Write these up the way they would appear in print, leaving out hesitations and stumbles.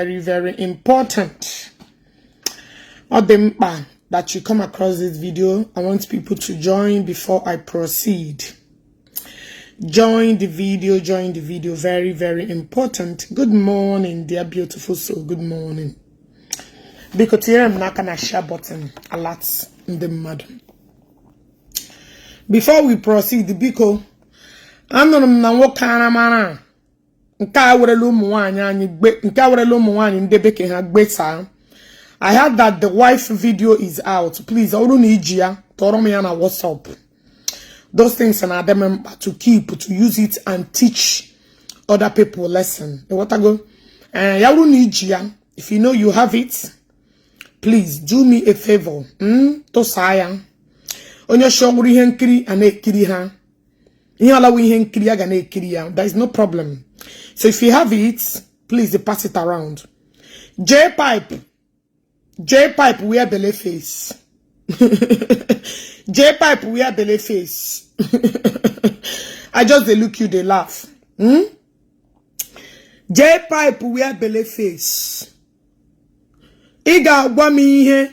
very, very important. Odempa, that you come across this video, I want people to join before I proceed. Join the video, very, very important. Good morning, dear beautiful soul, good morning. Because here I'm not gonna share button a lot in the mud. Before we proceed, Biko, I'm gonna know mana. I heard that the wife video is out. Please, I don't need you. What's up? Those things are them to keep, to use it and teach other people lesson. What I go? You need you. If you know you have it, please do me a favor. To saya. Onyo shoguri henkiri ane kiri ha. There is no problem. So if you have it, please pass it around. J-pipe, wear belly face. J-pipe, wear belly face. I just they look you, they laugh. J-pipe, wear belly face. Iga gwami ihe.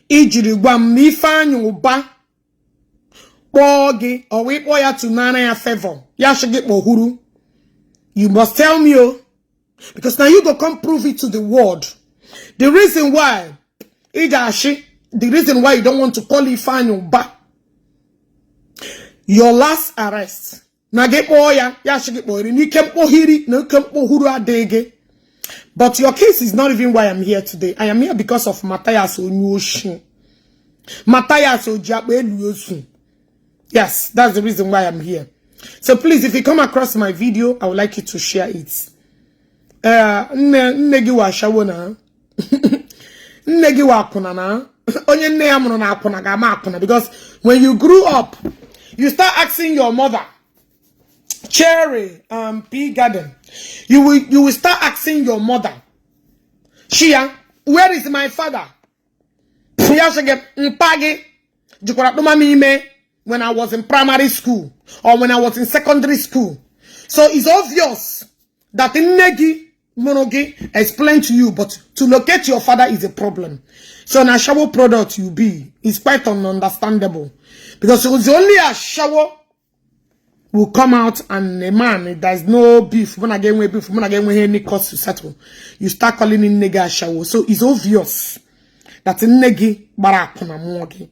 Ijiri gwam Ifeanyi Ubah. Bogi or we boya to nana ya favor. Ya should get mohuru. You must tell me, oh, because now you go come prove it to the world. The reason why, the reason why you don't want to call Ifeanyi Ubah, your last arrest. Now get boya, ya should get boya. Ni kempo hiri, no kempo huru adege. But your case is not even why I'm here today. I am here because of Mathias Ezeaku. Mathias Ezeaku. Yes, that's the reason why I'm here. So please, if you come across my video, I would like you to share it. Nnegi wa shawona. Nnegi wa kunana. Onye nne ya mụrụ na akuna ga ma akuna, because when you grew up, you start asking your mother, Cherry, P Garden. You will start asking your mother, Shia, where is my father? When I was in primary school or when I was in secondary school. So it's obvious that in Negi Monogi explained to you, but to locate your father is a problem. So in a shower product you be is quite ununderstandable, because it was only a shower will come out and a man, there's no beef. When I get with beef, when I get with any cost to settle, you start calling in Negi a shower. So it's obvious that in Negi Barakuna Mogi.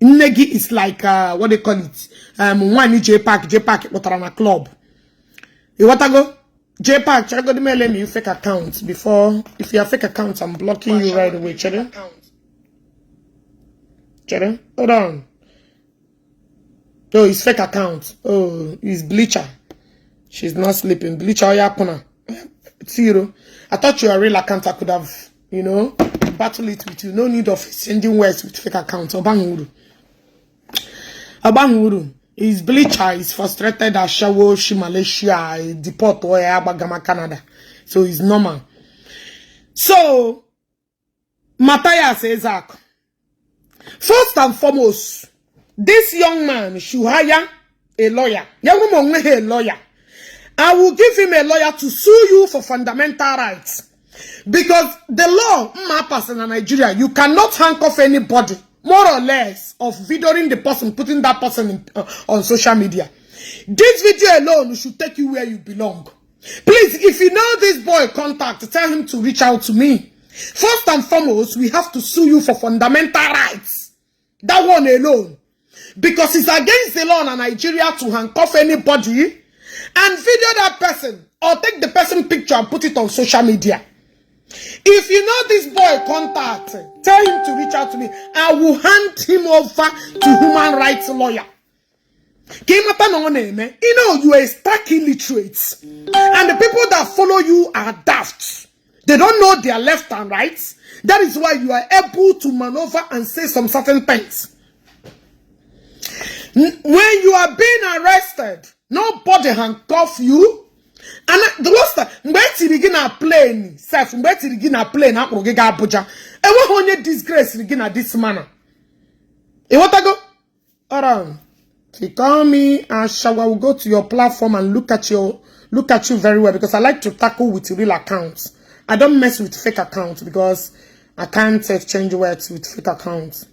Negi is like what they call it. One J-Pack, what are on a club. You want to go? J-Pack, check out the mail me fake accounts before. If you have fake accounts, I'm blocking you right away. Cheddar. Hold on. Oh, it's fake account. Oh, it's Bleacher. She's not sleeping. Bleacher, Oyakuna. 0. I thought you were a real account. I could have, you know, battle it with you. No need of sending words with fake accounts. Obanguru. Is Bleacher is frustrated at Shawo, Malaysia, deport or Abagama, Canada. So it's normal. So Mathias Ezeaku. First and foremost, this young man should hire a lawyer. A lawyer. I will give him a lawyer to sue you for fundamental rights. Because the law, my person in Nigeria, you cannot handcuff anybody, more or less, of videoing the person, putting that person in, on social media. This video alone should take you where you belong. Please, if you know this boy, contact, tell him to reach out to me. First and foremost, we have to sue you for fundamental rights. That one alone. Because it's against the law in Nigeria to handcuff anybody and video that person, or take the person picture and put it on social media. If you know this boy, contact, tell him to reach out to me. I will hand him over to human rights lawyer. You know, you are stark illiterate. And the people that follow you are daft. They don't know their left and right. That is why you are able to maneuver and say some certain things. When you are being arrested, nobody handcuff you. And the last time, mbeti rigina plane, self, mbeti rigina plane, hapo gega Abuja. Ewa honye disgrace rigina this manner. E what I go? Alright. If you call me, I will go to your platform and look at you very well, because I like to tackle with real accounts. I don't mess with fake accounts because I can't exchange words with fake accounts.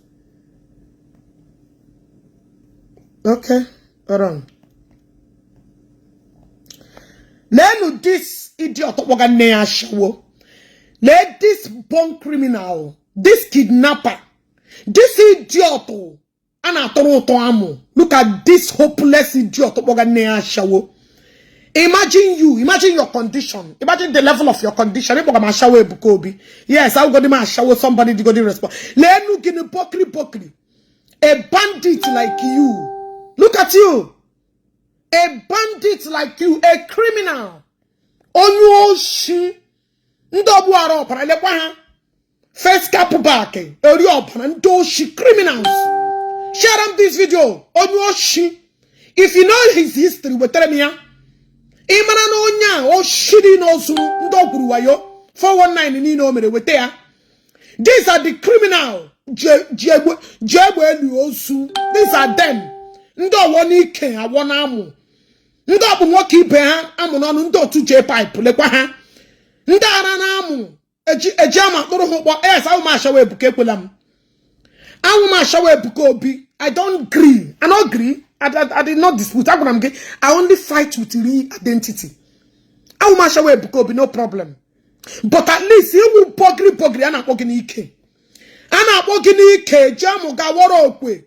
Okay, hold on. Let this idiot let this born criminal, this kidnapper, this idiot, look at this hopeless idiot. Imagine your condition. Imagine the level of your condition. Yes, I'll go to shower somebody to go to respond. Let look in the a bandit like you. Look at you. A bandit like you, a criminal. Onyoshi. Ndobu aropana lekwa first cap back. Eri opana ndoshi criminals. Share them this video. Onyoshi. If you know his history, we tell me ya. Imana no nya o shiri no su ndoguru wayo 419 ni no mere wete ya. These are the criminal. These are them. Ndo woni ken awona amu. Ndo bu nwoke ibe ha amu no ndo tu J pipe lekwa ha. Ndo ara na amu eji ama kporo ho kpo yes awu ma shawe ebuka ekwelam. Awu ma shawe ebuka obi. I don't agree. I don't agree. I did not dispute. I only fight with real identity. Awu ma shawe ebuka obi no problem. But at least you will pogri ana pogini ike. Ana pogini ike jamu ga woro okwe.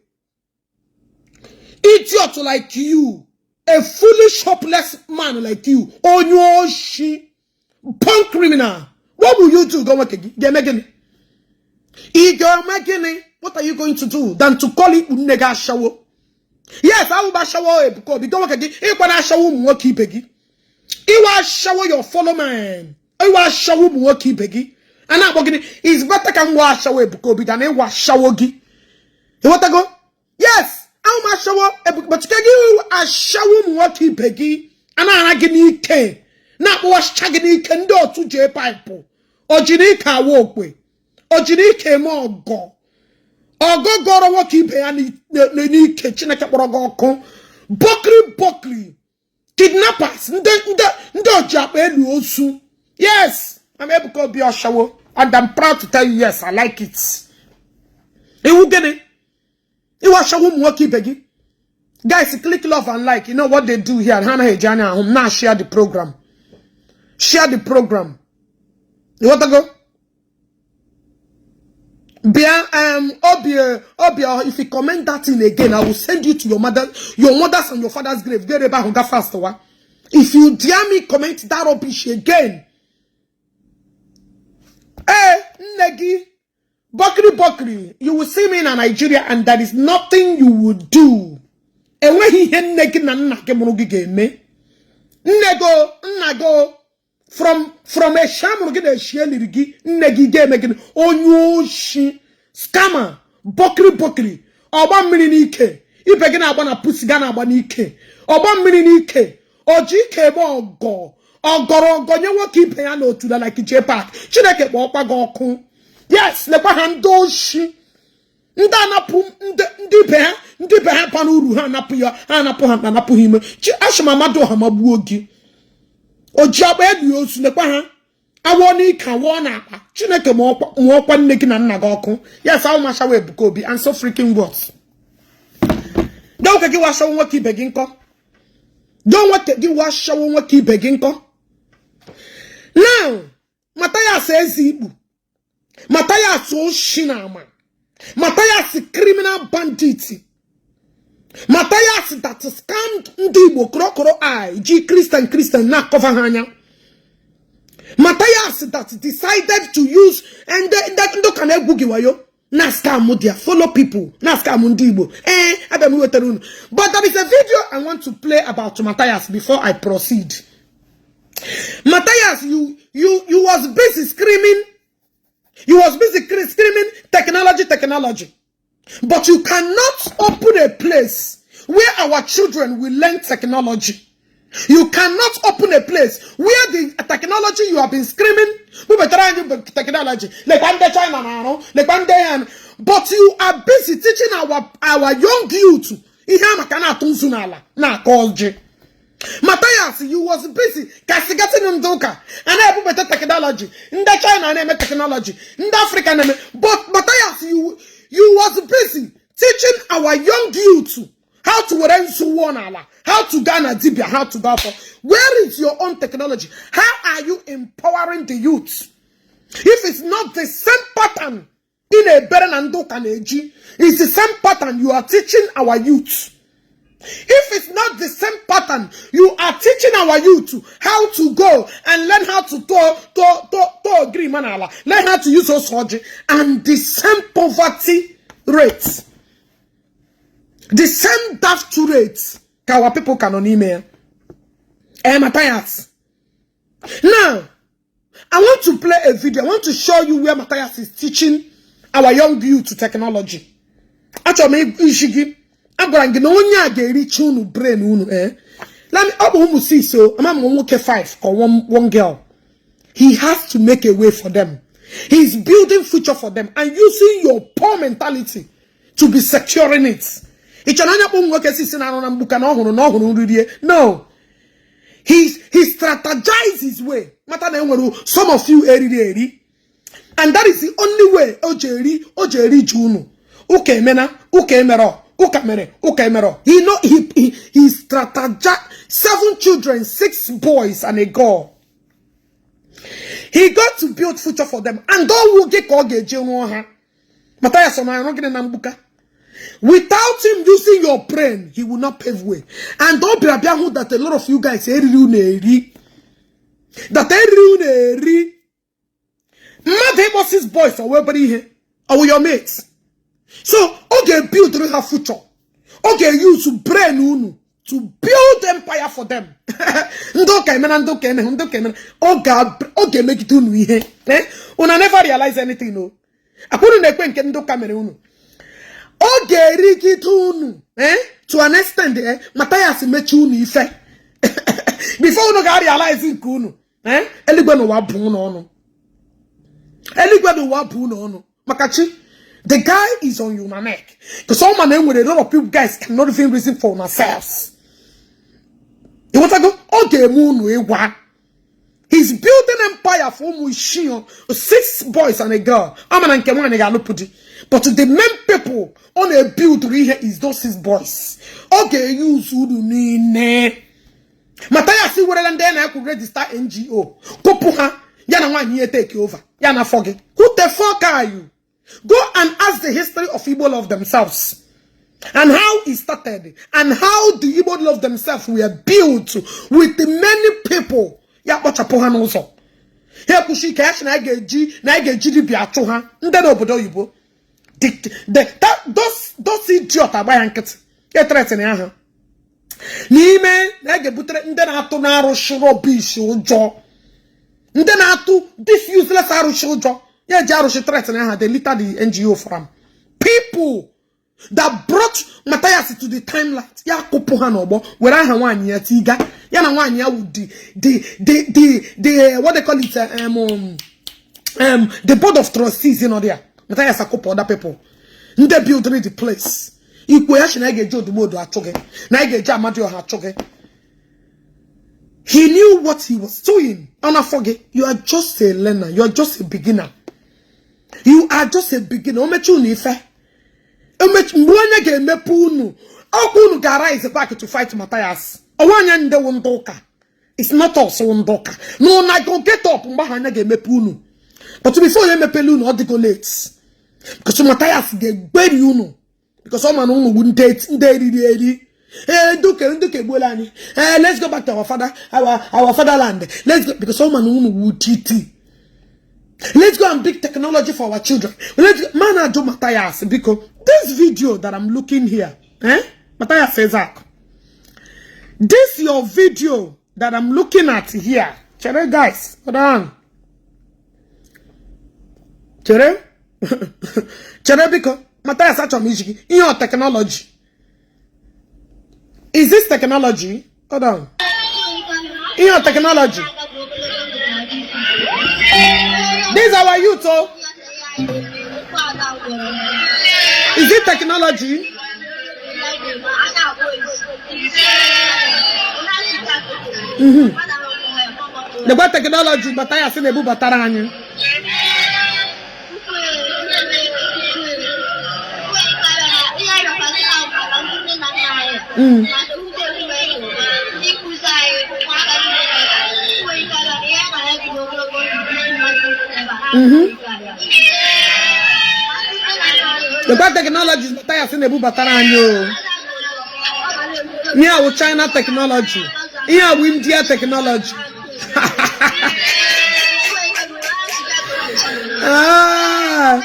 Idiot like you, a foolish, hopeless man like you, onyoshi, punk criminal. What will you do? Go making what are you going to do than to call it nega shower? Yes, I will ba shower because we don't again. If when I shower moki peggy, it was shower your follow man. I was shower moki peggy, and I'm walking. It's better can wash away because than it was shower gi. You want to go? Yes. I'll shower, but you a shower moki peggy, and I agony cane. Not wash chagany can do to J pipe. Or Jinika walkway. Or Jinike more go. Or go walkie pay and the kitchen a couple of go. Buckley. Kidnappers. Ndo job soon. Yes, I'm able to be a shower. And I'm proud to tell you, yes, I like it. It will get it. You watch a woman walking beggy. Guys, click love and like. You know what they do here. Hannah Ejana home now share the program. Share the program. You want to go? Obia, if you comment that thing again, I will send you to your mother's and your father's grave. Get about Hunga faster. If you dare me comment that rubbish again. Negi. Bakri, you will see me in Nigeria and there is nothing you would do. And when he had naked me, Nego, from a sham get a shieligi, Negi game again, onyoshi, scammer, Bakri, or 1 million ike, if again I want a pussy gun, 1 ike, or 1 million ike, or GK go, or go, keep piano to the like a J pack, should I get walk go? Yes, le pahandoshi. Ndanapu ndipe panuru hanapu ya hanapu hime. Chi ashama mado hamabuogi. Ojabe yosu le pahan. Awoni ka wona apa. Chineke mo kwa nneki na nna ga oku. Yes, awu mashawe ebuka obi and so freaking what. Don't get wa shawo nwoke ibegi nko. Don't want to give wa shawo nwoke ibegi nko. Now, Mathias Ezeaku. Mathias Oshinama. Mathias criminal bandit. Mathias that scammed Igbo krokoro eye. Christian na cover hanya. Mathias that decided to use and that ndo kane bugi wayo. Na scam mudia. Follow people. Na scam Igbo. But there is a video I want to play about Mathias before I proceed. Mathias, you was busy screaming. You was busy screaming technology. But you cannot open a place where our children will learn technology. You cannot open a place where the technology you have been screaming, technology, like China, but you are busy teaching our young youth. Mathias, Mathias, you was busy castigating Ndoka and I put better technology. In the China name technology. In the African name. But Mathias, you was busy teaching our young youth how to run Suwanala, how to Ghana Dibia, how to go for. Where is your own technology? How are you empowering the youth? If it's not the same pattern in a Berenando Kaneji, it's the same pattern you are teaching our youth. If it's not the same pattern, you are teaching our youth how to go and learn how to agree manala, learn how to use those surgery, and the same poverty rates, the same daft rates, our people cannot email. Mathias. Now, I want to play a video. I want to show you where Mathias is teaching our young youth to technology. Actually, Ishigi. I'm going to get unu brain unu let me see so I'm 5 or one girl. He has to make a way for them. He's building future for them and using your poor mentality to be securing it. No. He strategizes his way. Some of you and that is the only way Ojeri Junu. Okay, mena, okay, mero. He strategized 7 children, 6 boys and a girl. He got to build future for them. And don't will get Ogechi Mathias without him using your brain, he will not pave way. And don't be that a lot of you guys Mathias' boys are everybody here. Or your mates. So, okay, build her future. Okay, use brain unu to build empire for them. Okay, make it unu here. Una never realize anything, no. I couldn't make ndo camera unu. Okay, riki unu. To an extent, Mathias met unu ife. Before unu ga realize unu. Eligwano wa bunu ono. Makachi. The guy is on your neck. Because all my name with a lot of people guys cannot even reason for themselves. You want to go? Okay, he's building empire for Mushin, 6 boys and a girl. But the main people on a build here is those 6 boys. Okay, you should need Mathias, see what and then I could register NGO. Kopuha, Yana 1 year take over. Yana forget. Who the fuck are you? Go and ask the history of Igbo love themselves and how it started and how the Igbo love themselves were built with the many people. Ya bochapohan also. Here kushi cash na geji GDP atoha. Ndeno obodo Igbo. Those idiot abayankit. Ye threaten ya. N'ime na gebutere ndena atu na arushi rubbish ujo. Ndena atu this useless arushi ujo. Yeah, Jaroshi threatened they littered the NGO from people that brought Mathias to the timeline. Ya Kopohanobo, where I have 1 year tiga. Yana 1 year with the what they call it the board of trustees, you know there. Mathias a couple other people. They built the place. Equation I get Joe the board at Choge. Na get Jamadio at Choge. He knew what he was doing. And I forget, you are just a learner, you are just a beginner. You are just a beginner. Is back to fight Mathias. It's not also undoka. No, I go get up. But before you mepelu, not go late. Because Mathias get very you. Because someone wouldn't date. Let's go back to our fatherland. Let's go because someone would cheat. Let's go and big technology for our children. Let's go, man, I do Mathias because this video that I'm looking here, Mathias Ezeaku. This your video that I'm looking at here. Chere guys, hold on. Chere because Mathias Ezeaku in your technology. Is this technology? Hold on. In your technology. This is our youth, oh. Is it technology? The what technology, but I have seen a boo bataranya. The what technology, but I have seen a boo bataranya. Here with China technology. Here with India technology. Ah.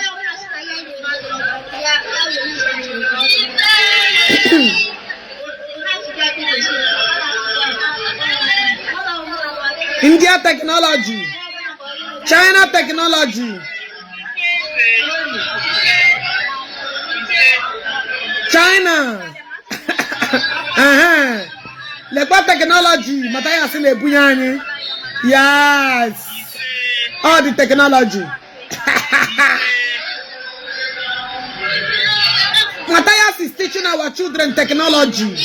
India technology. China technology. China. Lekwa technology. Mathias Ezeaku. Yes. All the technology. Mathias is teaching our children technology.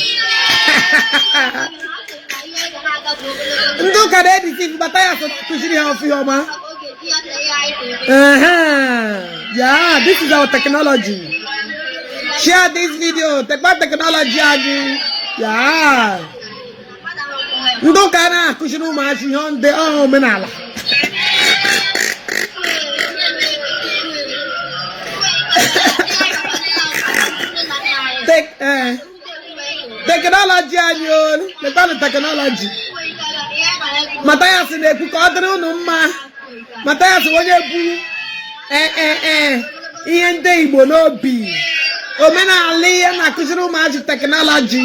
Look at it, deceive. Mathias is teaching how to yeah, this is our technology. Share this video. Take back technology again. Yeah. Look at it. Kushinu machi on the menala. Technology and you, the technology. Mathias Ezeaku, no Mathias Ezeaku, Igbo no be. Omena Ali and Akushinu magic technology.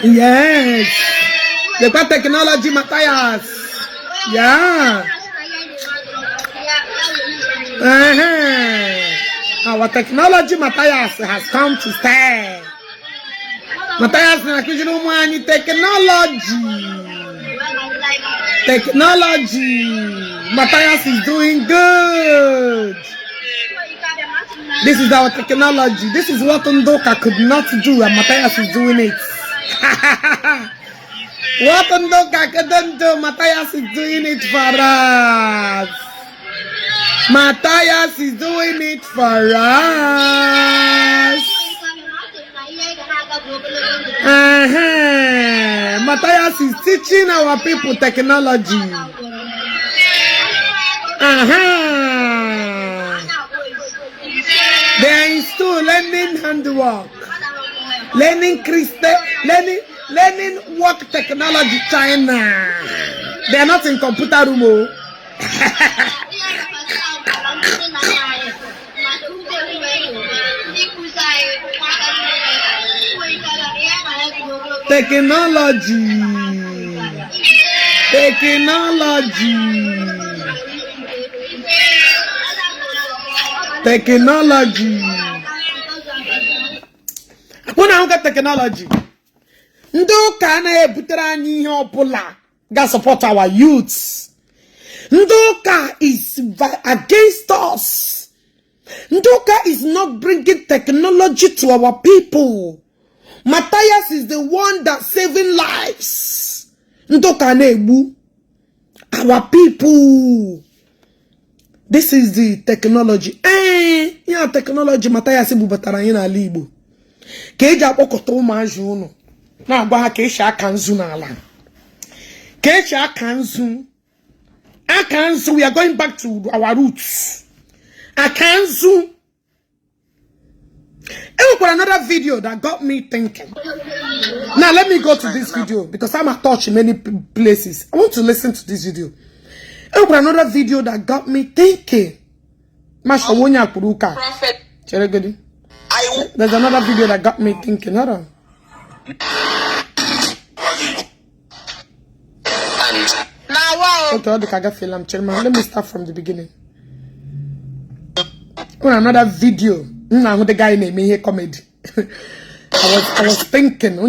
Yes, the technology, Mathias. Yeah. Our technology, Mathias, has come to stay. Mathias, technology. Mathias is doing good. This is our technology. This is what Ndoka could not do, and Mathias is doing it. What Ndoka couldn't do, Mathias is doing it for us. Mathias is doing it for us. Mathias is teaching our people technology. They are in school learning handwork, learning learning work technology. China. They are not in computer room. Technology. When I look at technology, Ndoka na ebutere anyị ihe ọbụla ga support our youths. Ndoka is against us. Ndoka is not bringing technology to our people. Mathias is the one that's saving lives. Ndoka na ebu our people. This is the technology. Yeah, technology Mathias bubatara anyị n'ala Igbo. Ka eji akpọkọta ụmụazị unu na-agwa ha ka eshi aka nzu n'ala. Ka eshi aka nzu. We are going back to our roots. Akanzu. And for another video that got me thinking. Now let me go to this video because I'm a touch in many places. I want to listen to this video. And for another video that got me thinking. Prophet. There's another video that got me thinking. Hold on. Okay, let me start from the beginning. Another video. The guy named me comedy. I was thinking, because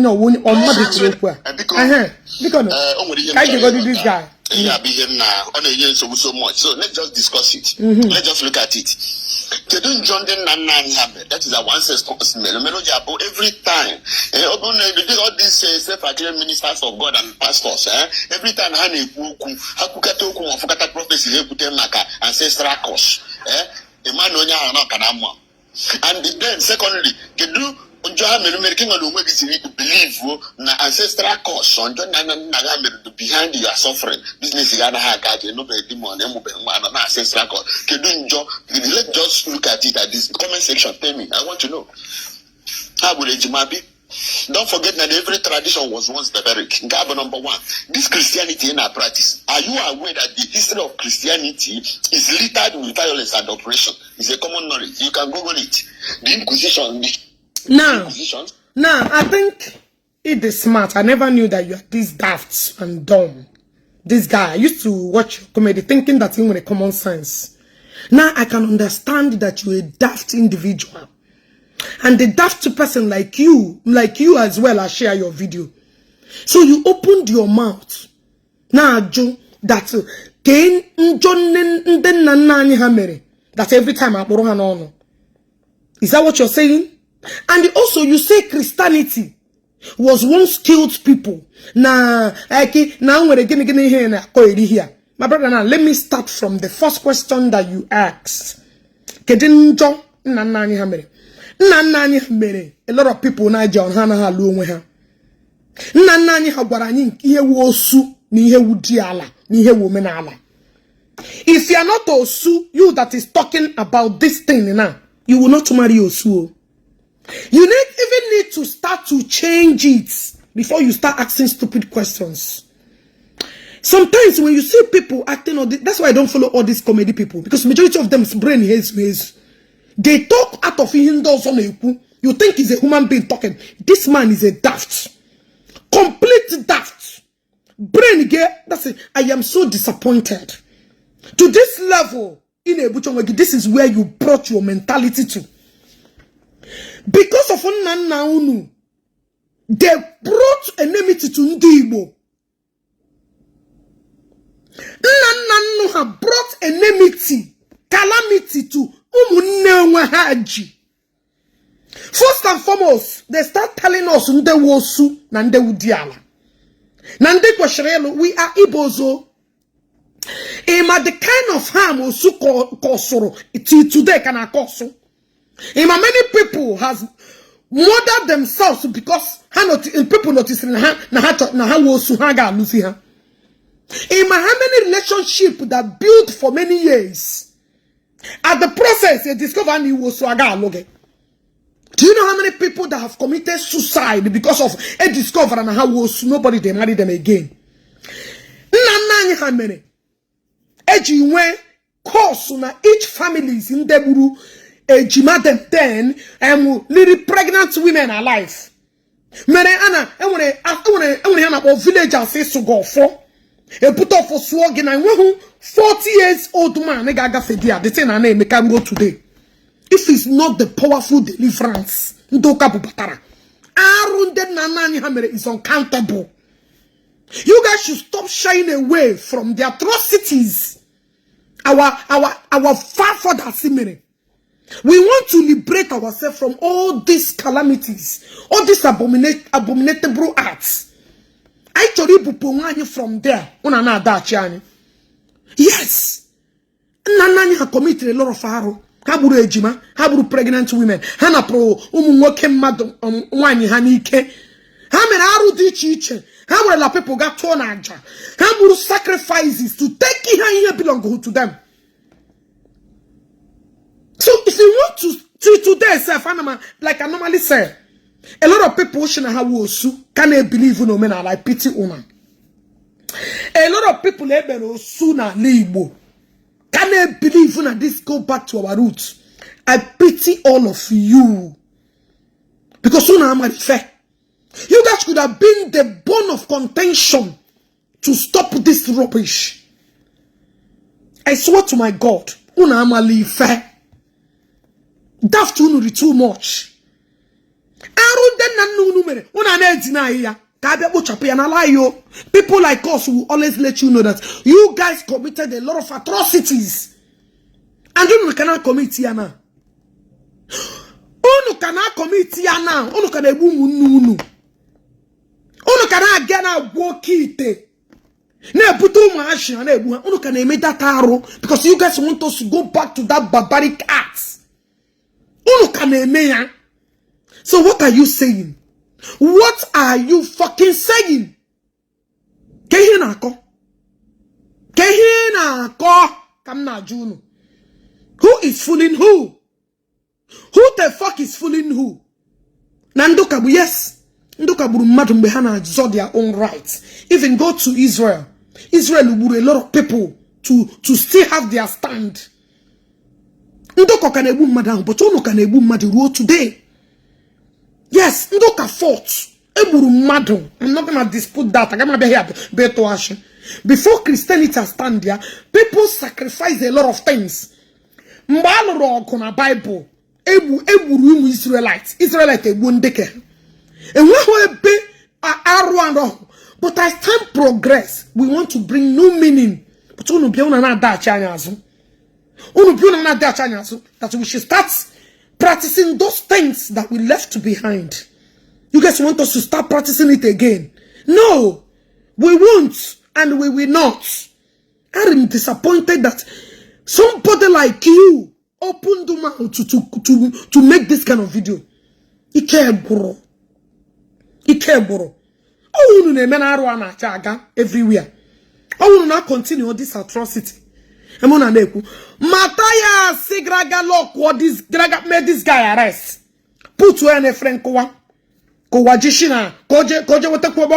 can you go to this guy? Yeah, being now on a year so much. So let's just discuss it. Let's just look at it. That is a one says every time. All these self-acclaimed ministers of God and pastors, every time prophecy ancestral curse. And then secondly, believe ancestral cause on behind your suffering. Business is gonna have ancestral cause. Let's just look at it at this comment section. Tell me, I want to know. How would it don't forget that every tradition was once barbaric. Number one, this Christianity in our practice. Are you aware that the history of Christianity is littered with violence and oppression? It's a common knowledge. You can Google it. The Inquisition. Now, I think it is smart. I never knew that you are this daft and dumb. This guy, I used to watch comedy thinking that he had a common sense. Now I can understand that you're a daft individual. And the daft person like you as well, I share your video. So you opened your mouth. Now, Joe, that every time I borrow an honor. Is that what you're saying? And also you say Christianity was once skilled people. Now we're again here. My brother, now let me start from the first question that you asked. A lot of people now John Hana Halu with her. Nanani Habarani, here wosu, ni he wudiala, ni he womanala. If you are not Osu, you that is talking about this thing now, you will not marry Osu. You even need to start to change it before you start asking stupid questions. Sometimes when you see people acting on this, that's why I don't follow all these comedy people, because majority of them's brain is. They talk out of windows on a you think he's a human being talking. This man is a daft. Complete daft. Brain get that's it. I am so disappointed. To this level, in a Buchonwegi, this is where you brought your mentality to. Because of Unanaunu, they brought enmity to Igbo. Unanaunu have brought enmity, calamity to First and foremost, they start telling us nde wosu na nde udiala. Nande kwashrelo, we are Ibozo. Ima the kind of harm osu kosoro today can koso. Ima many people has murdered themselves because people noticing na ha wosu ha ga lusi ha. Ima how many relationships that built for many years. At the process, they discover he was swaga loge. Do you know how many people that have committed suicide because of a discovery and how was nobody they marry them again? Nana how many? Ejiwe course na each family is in Deburu, ejima them then little pregnant women alive. Mene ana I want to villagers say so go for. A put off for swagging and 40 years old man, the thing I name can go today. If it's not the powerful deliverance, is uncountable. You guys should stop shying away from the atrocities. Our forefathers. We want to liberate ourselves from all these calamities, all these abominable acts. I told you from there. Yes. Nanani have committed a lot of faro. Haburu ejima, haburu pregnant women. Hana pro umuwoke madam wani hanike. Hamen aru di chiche. How la people got torn aja. Haburu sacrifices to take here belong to them. So if you want to today, like I normally say, a lot of people can't believe in men like pity woman. A lot of people can't believe in this. Go back to our roots. I pity all of you because you guys could have been the bone of contention to stop this rubbish. I swear to my God, daft too much. People like us will always let you know that you guys committed a lot of atrocities. And you cannot commit here now. You cannot commit here now. You cannot You cannot get a walk it. You can make that arrow because you guys want us to go back to that barbaric acts. So what are you saying? What are you fucking saying? Who is fooling who? Who the fuck is fooling who? Nandokabu, yes. Ndokaburu madumbe hana saw their own rights. Even go to Israel. Israel will a lot of people to still have their stand. Ndoko kanebu madam, but ono kanebu madu today. Yes, Ndoka fought. Eburu madam. I'm not gonna dispute that. I'm gonna be here beto action. Before Christianity stand there, people sacrifice a lot of things. Mbalo kona Bible. Eburu Israelites. Israelite ebu ndeke. And when we but as time progress, we want to bring new meaning. But that we should start practicing those things that we left behind. You guys want us to start practicing it again? No, we won't, and we will not. I am disappointed that somebody like you opened the mouth to make this kind of video. Ikeboro. Oh, no, everywhere. Oh, will not continue this atrocity. Mathias Ezeaku, what this made this guy arrest. Put to any friend Koje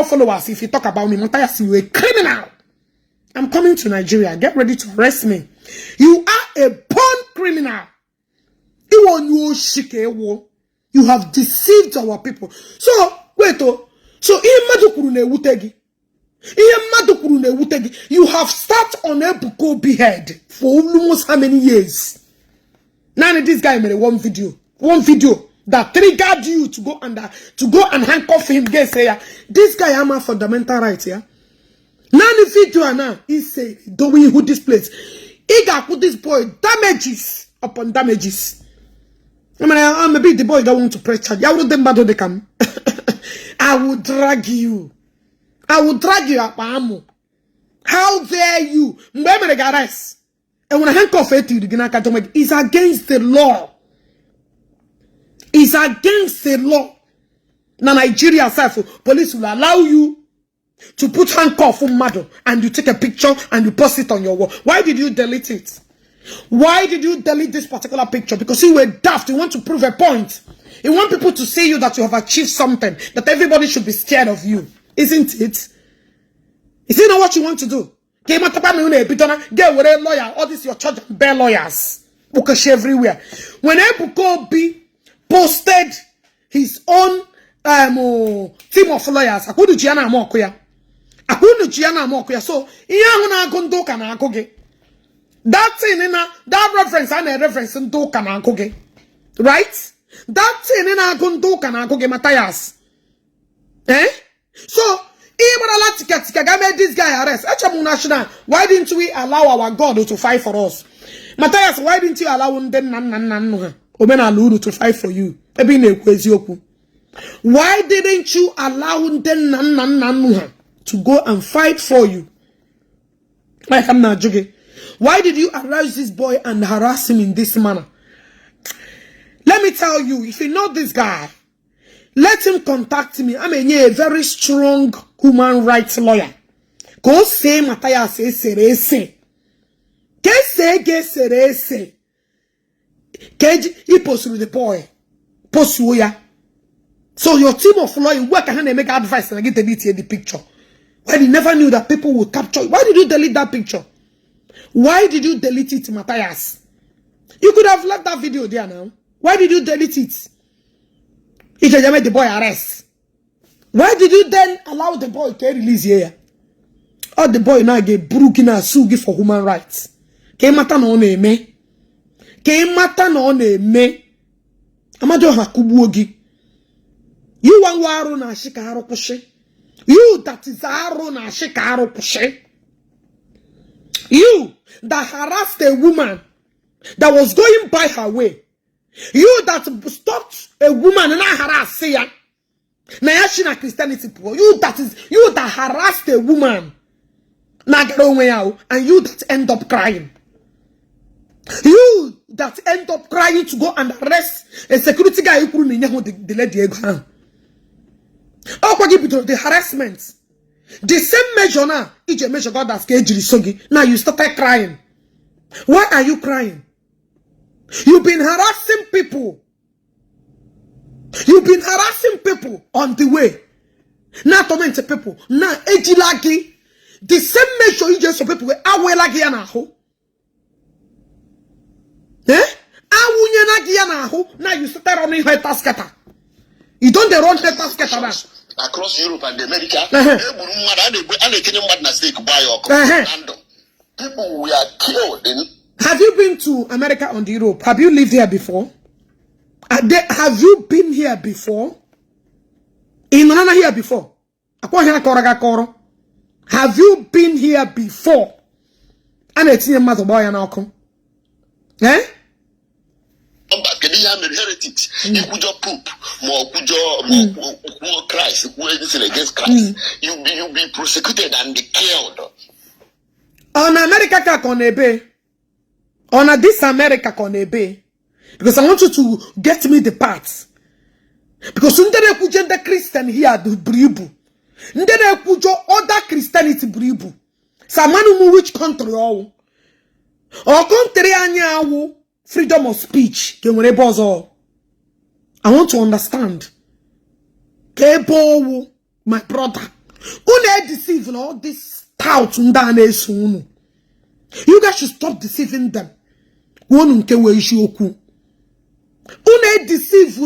followers. If you talk about me, Mathias, you a criminal. I'm coming to Nigeria. Get ready to arrest me. You are a born criminal. You have deceived our people. So wait, so you have sat on a buko behead for almost how many years? Now this guy made one video that triggered you to go and handcuff him. Guess this guy has a fundamental right here. Now the video now he say doing who this place. He got put this boy damages upon damages. Maybe the boy don't want to press charge. I would them bad they come. I will drag you. I will drag you up. How dare you? And when I handcuff it, it's against the law. It's against the law. Now Nigeria police will allow you to put handcuff on mother and you take a picture and you post it on your wall. Why did you delete it? Why did you delete this particular picture? Because you were daft. You want to prove a point. You want people to see you that you have achieved something, that everybody should be scared of you. Isn't it? Is it not what you want to do? Get with a lawyer. All this your church and bear lawyers. Bukashi everywhere. When Ebuko B posted his own team of lawyers, Akudu Giana Mokoya. So, that thing in that reference and a reference in Dokana Koge. Right? That thing in a Gondokana Koge Mathias. Eh? So, this guy arrest. Why didn't we allow our God to fight for us? Mathias, why didn't you allow them to fight for you? Why didn't you allow them to go and fight for you? Like I'm not joking. Why did you arouse this boy and harass him in this manner? Let me tell you, if you know this guy, let him contact me. I'm a very strong human rights lawyer. Go say Mathias Ezeaku. He post with the boy. Post ya. So your team of lawyers work and they make advice and I get the picture. Why you never knew that people would capture it? Why did you delete that picture? Why did you delete it, Mathias? You could have left that video there now. Why did you delete it? If you made the boy arrest. Why did you then allow the boy to release here? Or the boy now get broken and sugi for human rights. Ke mata no me. Ke mata no me. Amado hakubuogi. You want waru na shika harokushe. You that is aro na shikaro pushe. You that harassed a woman that was going by her way. You that stopped a woman and I harass ya. Na yashina Christianity. You that harassed a woman. And you that end up crying. You that end up crying to go and arrest a security guy who couldn't the lady. The harassment. The same measure now, each measure God has sogi. Now you started crying. Why are you crying? You've been harassing people. You've been harassing people on the way. Now tormenting people. Now ejilagi. The same measure you just people awelagi anaho. Now you started running her tasketa. You don't run her tasketa now. Across Europe and America, people were killed. Have you been to America and Europe? Have you lived here before? Have you been here before? In Nana here before? Have you been here before? And it's in mother boy and Alcom. Eh? Heritage. You could just poop more Christ, against Christ. You'll be prosecuted and be killed. On America Konebe. On this America Konebe. Because I want you to get me the parts. Because ndere kujende Christian here do bribu. Ndere kujo other Christianity bribu. Samanu mu which country all? Or country anyawo. Freedom of speech. I want to understand. My brother. Who deceive all this tout. You guys should stop deceiving them. Who deceive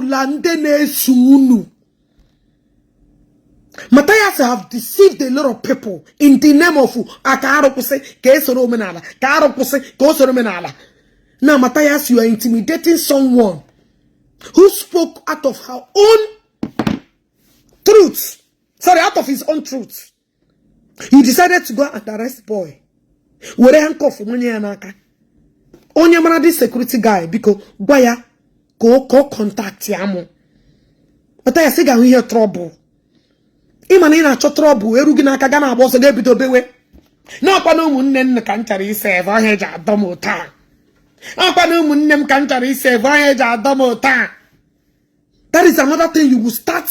Mathias have deceived a lot of people in the name of Now, Mathias, you are intimidating someone who spoke out of her own truth. Sorry, out of his own truth. You decided to go and arrest boy. Where handcuff money anaka. Onye mana this security guy because boya go contact yamu. Mathias say we hear trouble. Imani na cho trouble. Erugi na kaga na boss ge bido bewe. Na kwa no munne nne ka nchara ise eva heja adomo taa. That is another thing you will start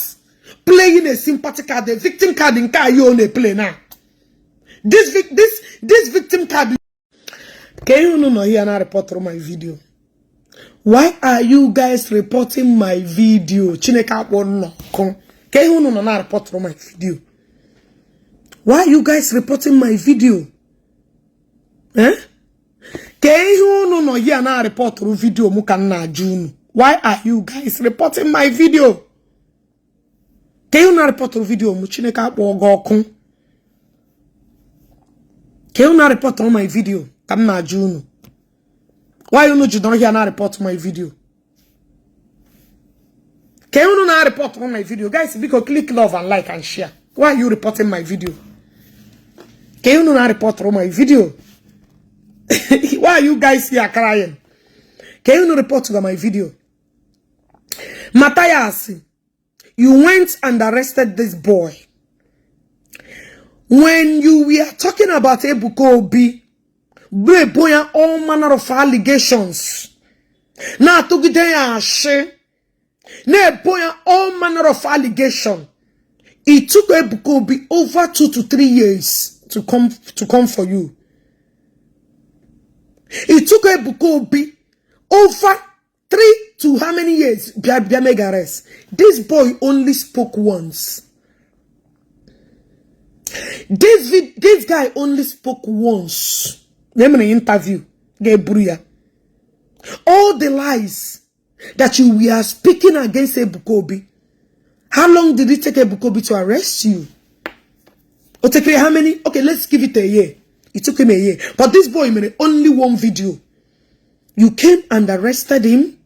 playing a sympathy card, the victim card in car you only play now. This victim card. Can you know here and report through my video? Why are you guys reporting my video? Chineka no. Can you know report through my video? Why are you guys reporting my video? Eh? Report through video Why are you guys reporting my video? Can you not report through video? Can you not report on my video? Why you don't hear not report my video? Can you not report on my video? Guys, because click love and like and share. Why are you reporting my video? Can you not report on my video? Why are you guys here crying? Can you not report to my video? Mathias, you went and arrested this boy. When you were talking about Ebuka Obi, all manner of allegations. Now took it all manner of allegations. It took Ebuka Obi over 2 to 3 years to come for you. It took Ebuka Obi over 3 to how many years? This boy only spoke once. This guy only spoke once. Let me interview. All the lies that you were speaking against Ebuka Obi. How long did it take Ebuka Obi to arrest you? Okay, how many? Okay, let's give it a year. It took him a year. But this boy made only one video. You came and arrested him.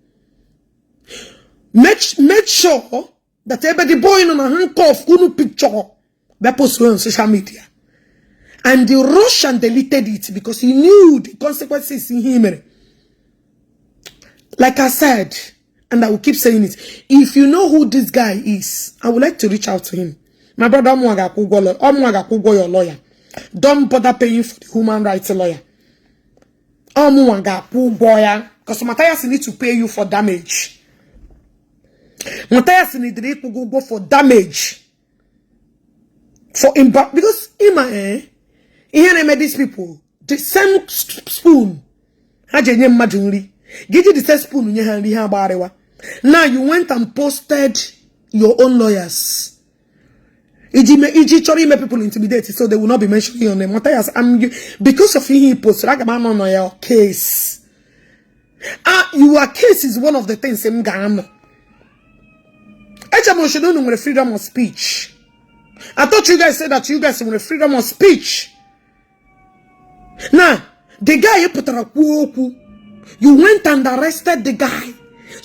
Make sure that everybody boy on a handcuff, picture They post on social media. And the Russian deleted it because he knew the consequences in him. Like I said, and I will keep saying it, if you know who this guy is, I would like to reach out to him. My brother, your lawyer. Don't bother paying for the human rights lawyer. Because Mathias need to pay you for damage. Mathias need to go for damage. Because here I met these people, the same spoon. Give you the same spoon. Now you went and posted your own lawyers. People intimidated, so they will not be mentioning your name. Mathias, because of he posted, on your case. Your case is one of the things in Ghana. With freedom of speech. I thought you guys said that you guys want freedom of speech. Now, the guy you went and arrested the guy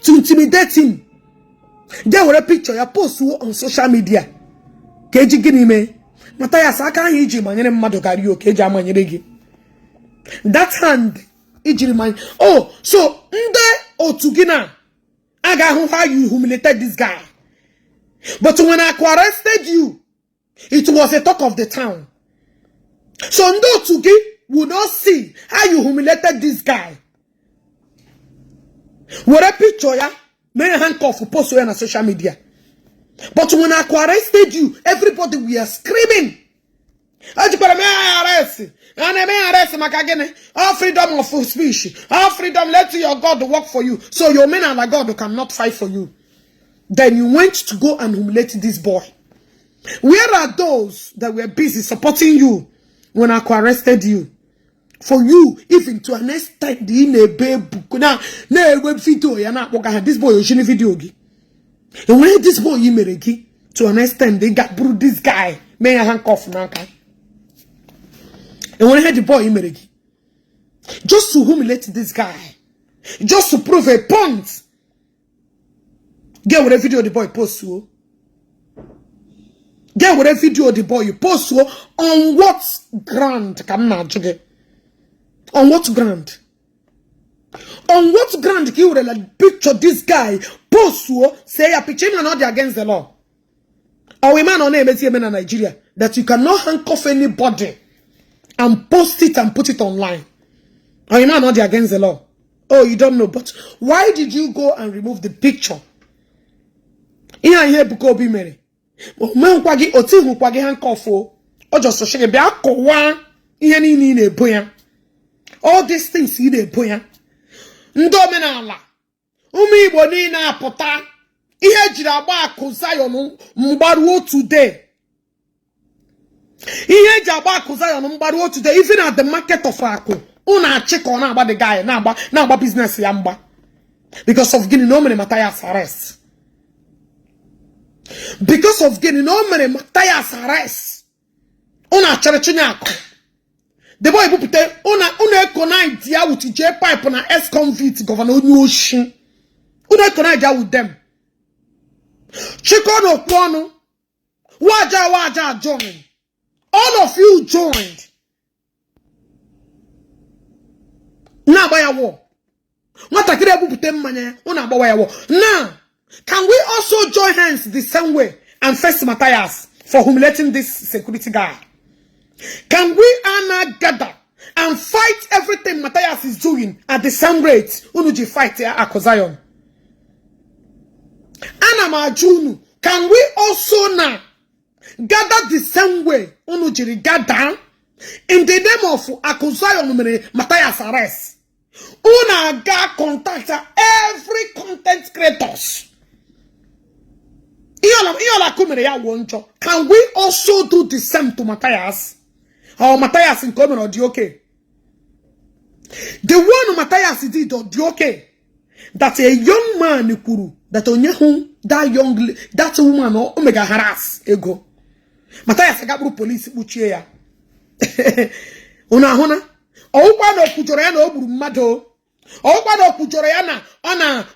to intimidate him. There were a picture you post on social media. Keji gini me Mathias aka hiji manyere mmadu karaoke keji amanyere gi. That hand ijiri man. Oh, so nde otugina aga hu how you humiliated this guy. But when I arrested you, it was a talk of the town. So nde otugi would not see how you humiliated this guy. What a picture ya may handcuff post on social media. But when I arrested you, everybody were screaming. All freedom of speech. All freedom, let your God work for you. So your men and God cannot fight for you. Then you went to go and humiliate this boy. Where are those that were busy supporting you when I arrested you? For you, even to an extent, in a baby, now, web video, this boy, you video. And when this boy Yimeregi, to an extent, they got through this guy, may I handcuff now. And when I had the boy Yimeregi, just to humiliate this guy, just to prove a point, get what a video the boy posts to. Get what a video the boy you post to. On what ground can I on what ground? On what ground you would like picture this guy post say a picture man not against the law? Or a man on name in Nigeria that you cannot handcuff anybody and post it and put it online. Or a man not against the law? Oh, you don't know, but why did you go and remove the picture? Here buko be many. Man kwagi oti hu kwagi handcuff o just so shege be akwa ihe ni na eboya. All these things you dey boya. Ndomenala. Igbo ni na apụta. Ihe jiri agba akụ Zion mgbaruo today. Ihe ji agba akụ Zion mgbaruo today. Even at the market of akụ. Una chiko na agba the guy na agba business ya mgba. Because of gini no mere Mathias arrest. Because of gini no mere Mathias arrest. Una chere chinye akụ. The boy put una connect dia with J pipe na ex-convict governor Onyoshi. Una connect dia with them. Chikono kwano. Waja join. All of you joined. Na baya wo. Nwata kire put manya una baya wo. Now, can we also join hands the same way and face Mathias for humiliating this security guy? Can we now gather and fight everything Mathias is doing at the same rate? Unuji fight here at Zion. Anamajunu. Can we also now gather the same way? Unuji gather in the name of Zion Mathias arrest. Una ga contact every content creators. Can we also do the same to Mathias? Or Mathias in common or the okay? The one Mathias did or the okay, that a young man Nikuru, that onyehu that woman or omega harass ego. Mathias Gabru police uchiya. Una no kujorena oburu mmado. No kujorena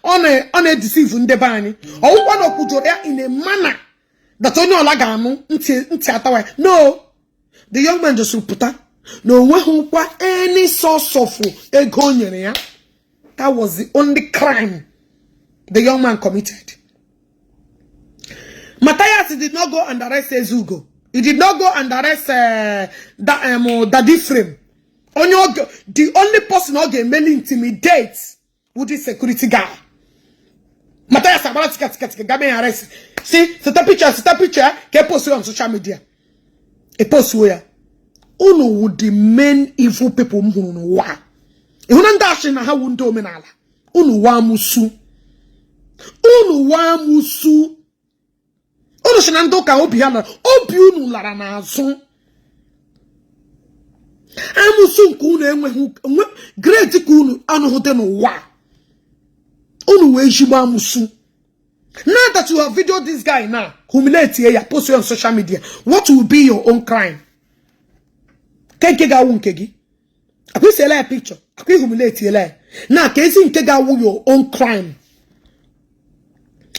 on a deceive ndebani. No kujorea in a manner that only olagamu nti atawa. No, the young man just put no one any source of ego nyere ya. That was the only crime the young man committed. Mathias did not go and arrest Ezeaku. He did not go and arrest Daddy Frame. The only person who can mainly intimidate with this security guy. Mathias arrest. See, set a picture, can post on social media. A post where uno would the main evil people wa. Ihunandashi na hawundo menala. Unu wa musu. Ono shinando ka obi ala. Obi unu lara na azun. Amusu nkunu enwe great kunu anu hote no wa. Unu we jiba amusu. Now that you have videoed this guy now, humiliate here, post it on social media. What will be your own crime? Kega wunkegi. Akwi sele picture. Akwi humiliate here. Now kezi nkega wu your own crime.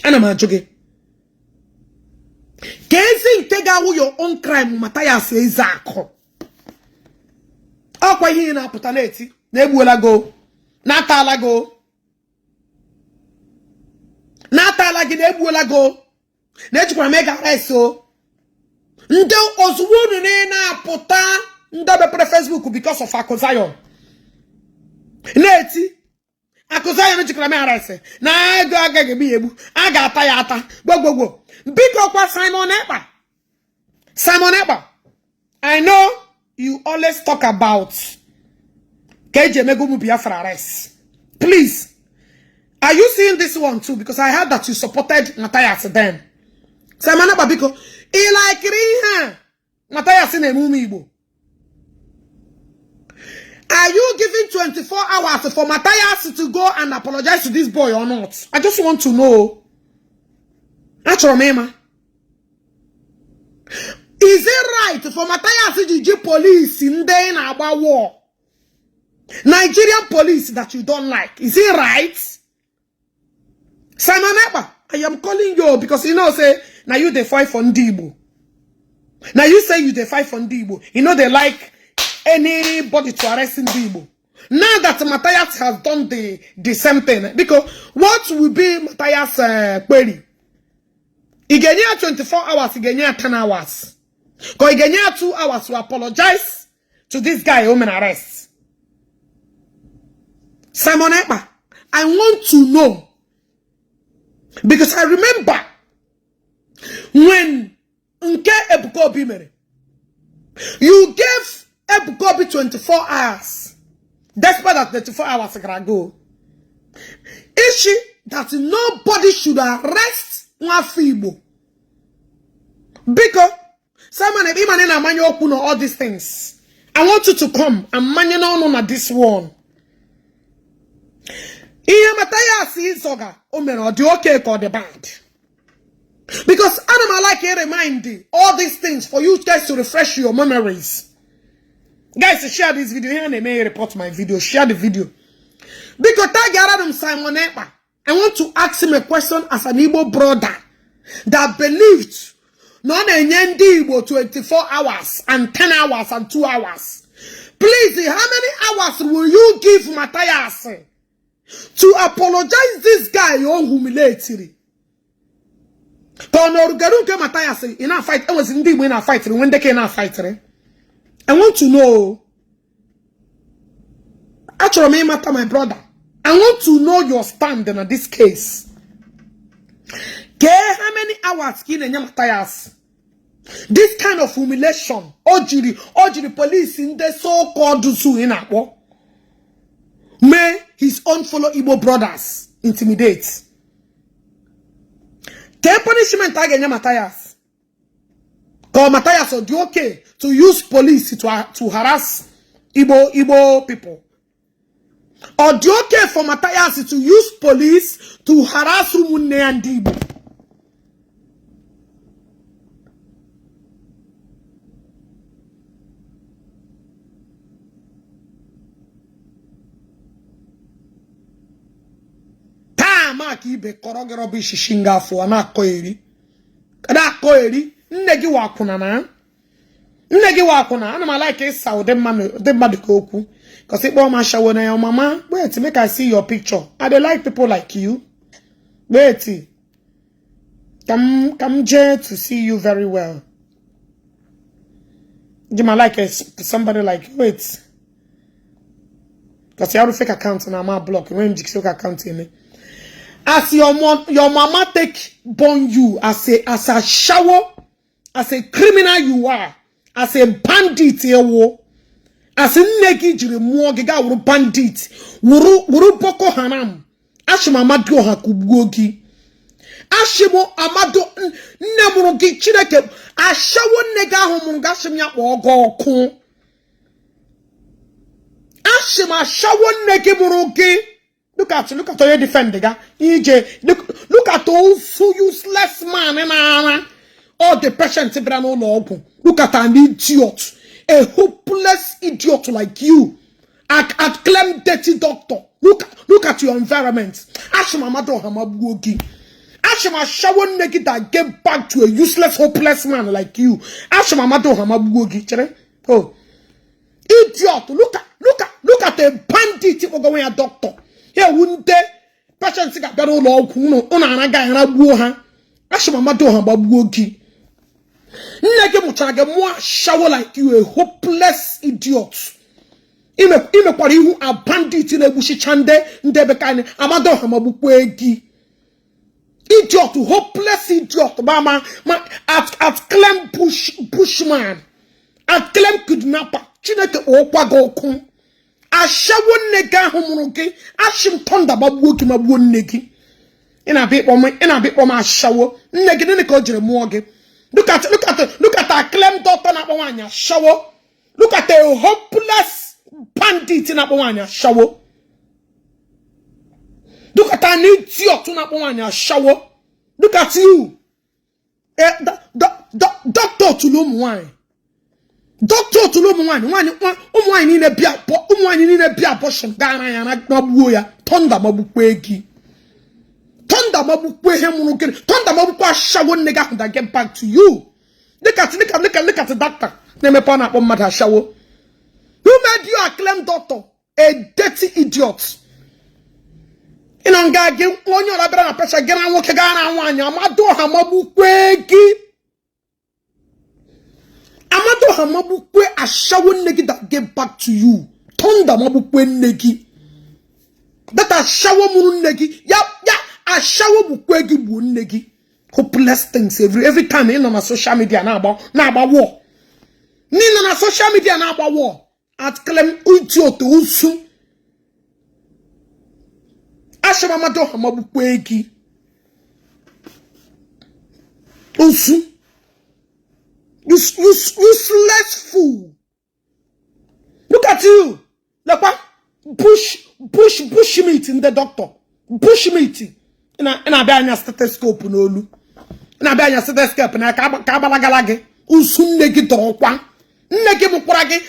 Ana majoge. Kezi nkega wu your own crime. Mathias Ezeaku. Akwa hii na putaneti. Na ebuela go. Na tala go. Natala gide ebuola go. Nechukwa mega reso. Nde ozwunu na puta ndabe pre Facebook because of Akozayo. Neti Akozayo nechukwa me arese. Na ego agage bi ebu. Aga ata ya ata. Gbogbo. Biko kwa Simon Ekpa. Simon Ekpa. I know you always talk about KJ Megumu Biafra arrest. Please. Are you seeing this one too? Because I heard that you supported Mathias then. Simon Babiko, he like Riha. Mathias in a Igbo. Are you giving 24 hours for Mathias to go and apologize to this boy or not? I just want to know. That's your name. Is it right for Mathias to police in there about war? Nigerian police that you don't like. Is it right? Simon Ekpa, I am calling you because you know say now you dey fight for Igbo. Now you say you dey fight for Igbo. You know they like anybody to arrest Igbo. Now that Mathias has done the same thing, because what will be Mathias query? He get 24 hours, he get 10 hours. Because he get 2 hours to apologize to this guy who been arrest. Simon Ekpa, I want to know. Because I remember when Nke Ebukobi mere, you gave Ebukobi 24 hours. Despite that 24 hours ago. Is she that nobody should arrest Nwafibo? Because someone open all these things. I want you to come and manage on this one. Mathias Ezeaku, Omen, the okay or the bad. Because I like to remind you all these things for you guys to refresh your memories. Guys, share this video here and they may report my video. Share the video. Because Simon Ekpa, I want to ask him a question as an Igbo brother that believed non Igbo 24 hours and 10 hours and 2 hours. Please, how many hours will you give Mathias to apologize this guy or humiliate him? Mathias in a fight, I was indeed in a fight when they came a fight. I want to know. Actually, matter my brother. I want to know your stand in this case. How many hours can Mathias? This kind of humiliation, Ojiri police in the so-called Dusu in Akwa. May his own fellow Igbo brothers intimidate. Can punishment against Mathias? Because Mathias would be okay to use police to harass Igbo people. Or do you okay for Mathias to use police to harass Umunne and Igbo? Mark Ibe korogero bi shishinga fo ana koiri. Kada eri nne gi wakuna na nne gi wakuna ana ma like isa de mmadụ ka okwu cuz ikpo ma shawo na your mama wait make I see your picture I dey like people like you wait come Jay to see you very well you might like somebody like wait because you have a fake account and I'm a block when you fake account in me. As your mama take born you as a shower, as a criminal you are, as a bandit you as a negi jiri muogiga wuru bandit wuru boko haram ashima amado hakubuogi ashimo amado nnemurugi chineke ashawo nega ahụ ngashim ya ogo ashima ashawo negi murugi. Look at your defending. EJ, look at all so useless man and all the patients. Look at an idiot, a hopeless idiot like you. At claim dirty doctor. Look at your environment. Ashima Mado Hamabugi. Ashima Shawon Negi that get back to a useless, hopeless man like you. Ashima Mado Hamabugi. Oh, idiot! Look at a bandit going a doctor. Here wouldn't patients got better law on a guy and a buha. Ashima Mado Hamabugi. Nege muchaga more shower like you, a hopeless idiot. Ime kwa who are bandit in a bushi chande, ndebekane, amado hamabukwegi. Idiot, hopeless idiot, mama, at claim bushman, at claim kidnapper, chineke okwago kun. Ashawon nega homunoke, ashim tonda babuki mabuon negi. In a bit my shower, negin ko jere morgue. Look at a claim doctor na bawanya shower. Look at a hopeless bandit in a shower. Look at an idiot in a shower. Look at you. Doctor to loom wine. Doctor to loom wine in a beer portion. Ghana and Nabuya. Tonda Mabukwegi. Tonda Mabukwe Hemunukin. Tonda Mabukwa shower nigga that get back to you. Look at the doctor. Name upon up on matter shower. Who made you a claim doctor? A dirty idiot. In on gag, when you're a brother, pressure, get on walk again. Amado Hamabukwegi. Amado Hamabukwe, a shower nigga that get back to you. Tonda Mabukwe negi. That a shower moon negi. Yeah. A shower bukwegi bu negi. Hopeless things every time in on social media now about war. Nina na social media now about war. At claim untio to usu. Ashama mado hamabukwegi. Usu. Useless fool. Look at you. Look what? Bush meat in the doctor. Bush meat. Ina bia nya stethoscope n'olu. Ina bia nya stethoscope na ka balagalage. Usu nne gi dokwa. Nne gi mukwara gi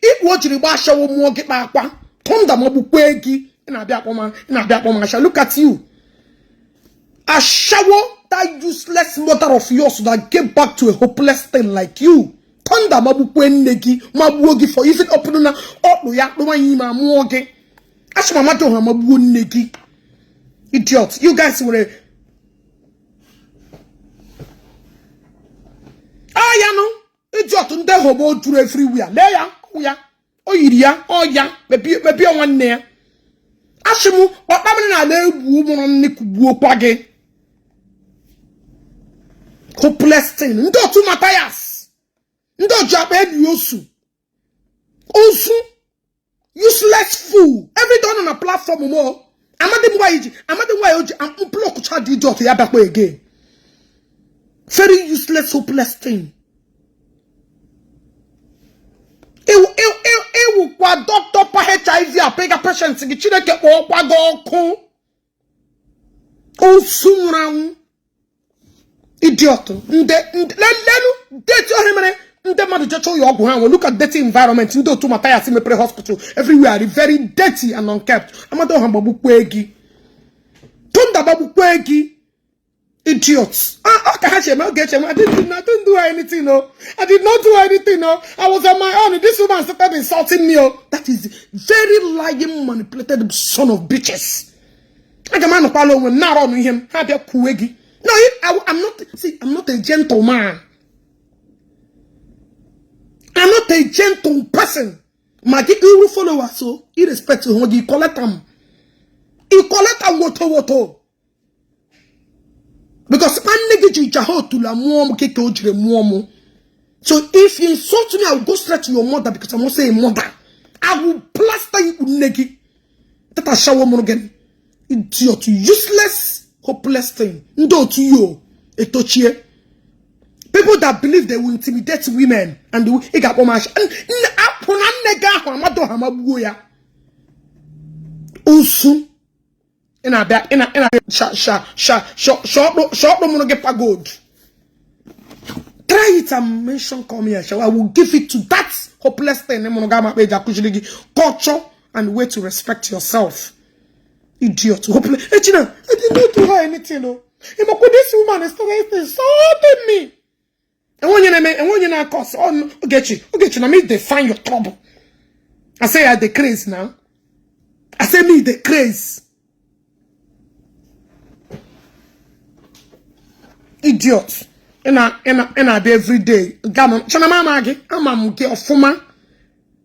ikwo jiri gba shawo muo gi pa akwa. Tonda mabukwe gi. Ina bia kpoma sha. Look at you. A shower that useless mother of yours that get back to a hopeless thing like you. Tonda mabukwe negi mabuogi for even open na opu ya no wan yima muoge. Ashima mato ha mabuo negi. Idiots, you guys were idiot nde hobo duru everywhere. Leya, oya, oyiria, oya, bebi on ne. Ashimu, what na le ebu mo ni kubuo kwage. Hopeless thing. Ndo tu Mathias. Ndo job yosu. Osu. Useless fool. Every time on a platform more. Amadi Mwaiji, I'm unblock child idiot ya back again. Very useless, hopeless thing. Ewu kwa doctor pa HIV a pega patients ngi chineke kwa goku. Osumran. Idiot. Lenu date your himene. Look at dirty environment. You to Mathias in the hospital. Everywhere very dirty and unkept. Amado Hambabukwegi. Tonda Babukwegi. Idiots. I didn't do anything, no. I did not do anything, no. I was on my own. This woman started insulting me, oh. That is very lying, manipulated son of bitches. I can man follow him, not on him. No, I'm not, see, I'm not a gentleman. I'm not a gentle person. My you follow us, so irrespective of what you collect them. You collect them, what. Because so if you insult me, I will go straight to your mother because I'm not saying mother. I will plaster you with negi. That I shower more again. Idiot, useless, hopeless thing. Ndo to you, etochie. People that believe they will intimidate women and do it got pomash. Usu. In a short no get pagod. Try it and mention come here. I will give it to that hopeless thing. Culture and way to respect yourself. Idiot. Hopeless. I did not do her anything. No. This woman is insulting me. And when you know, cause Ogechi, now me define your trouble. I say I the craze now. I say me the craze. Idiot. And I every day.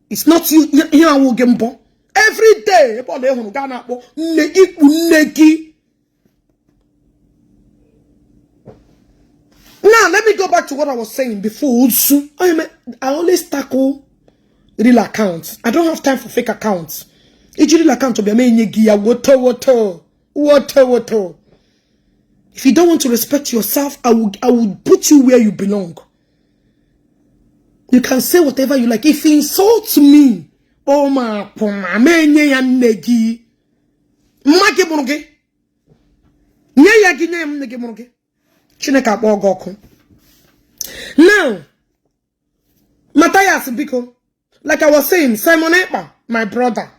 It's not you here I will get every day. Now let me go back to what I was saying before. I always tackle real accounts. I don't have time for fake accounts. Each real account to be a water. If you don't want to respect yourself, I will put you where you belong. You can say whatever you like. If you insult me, oh my negi. Now, Mathias Biko, like I was saying, Simon Ekpa, my brother.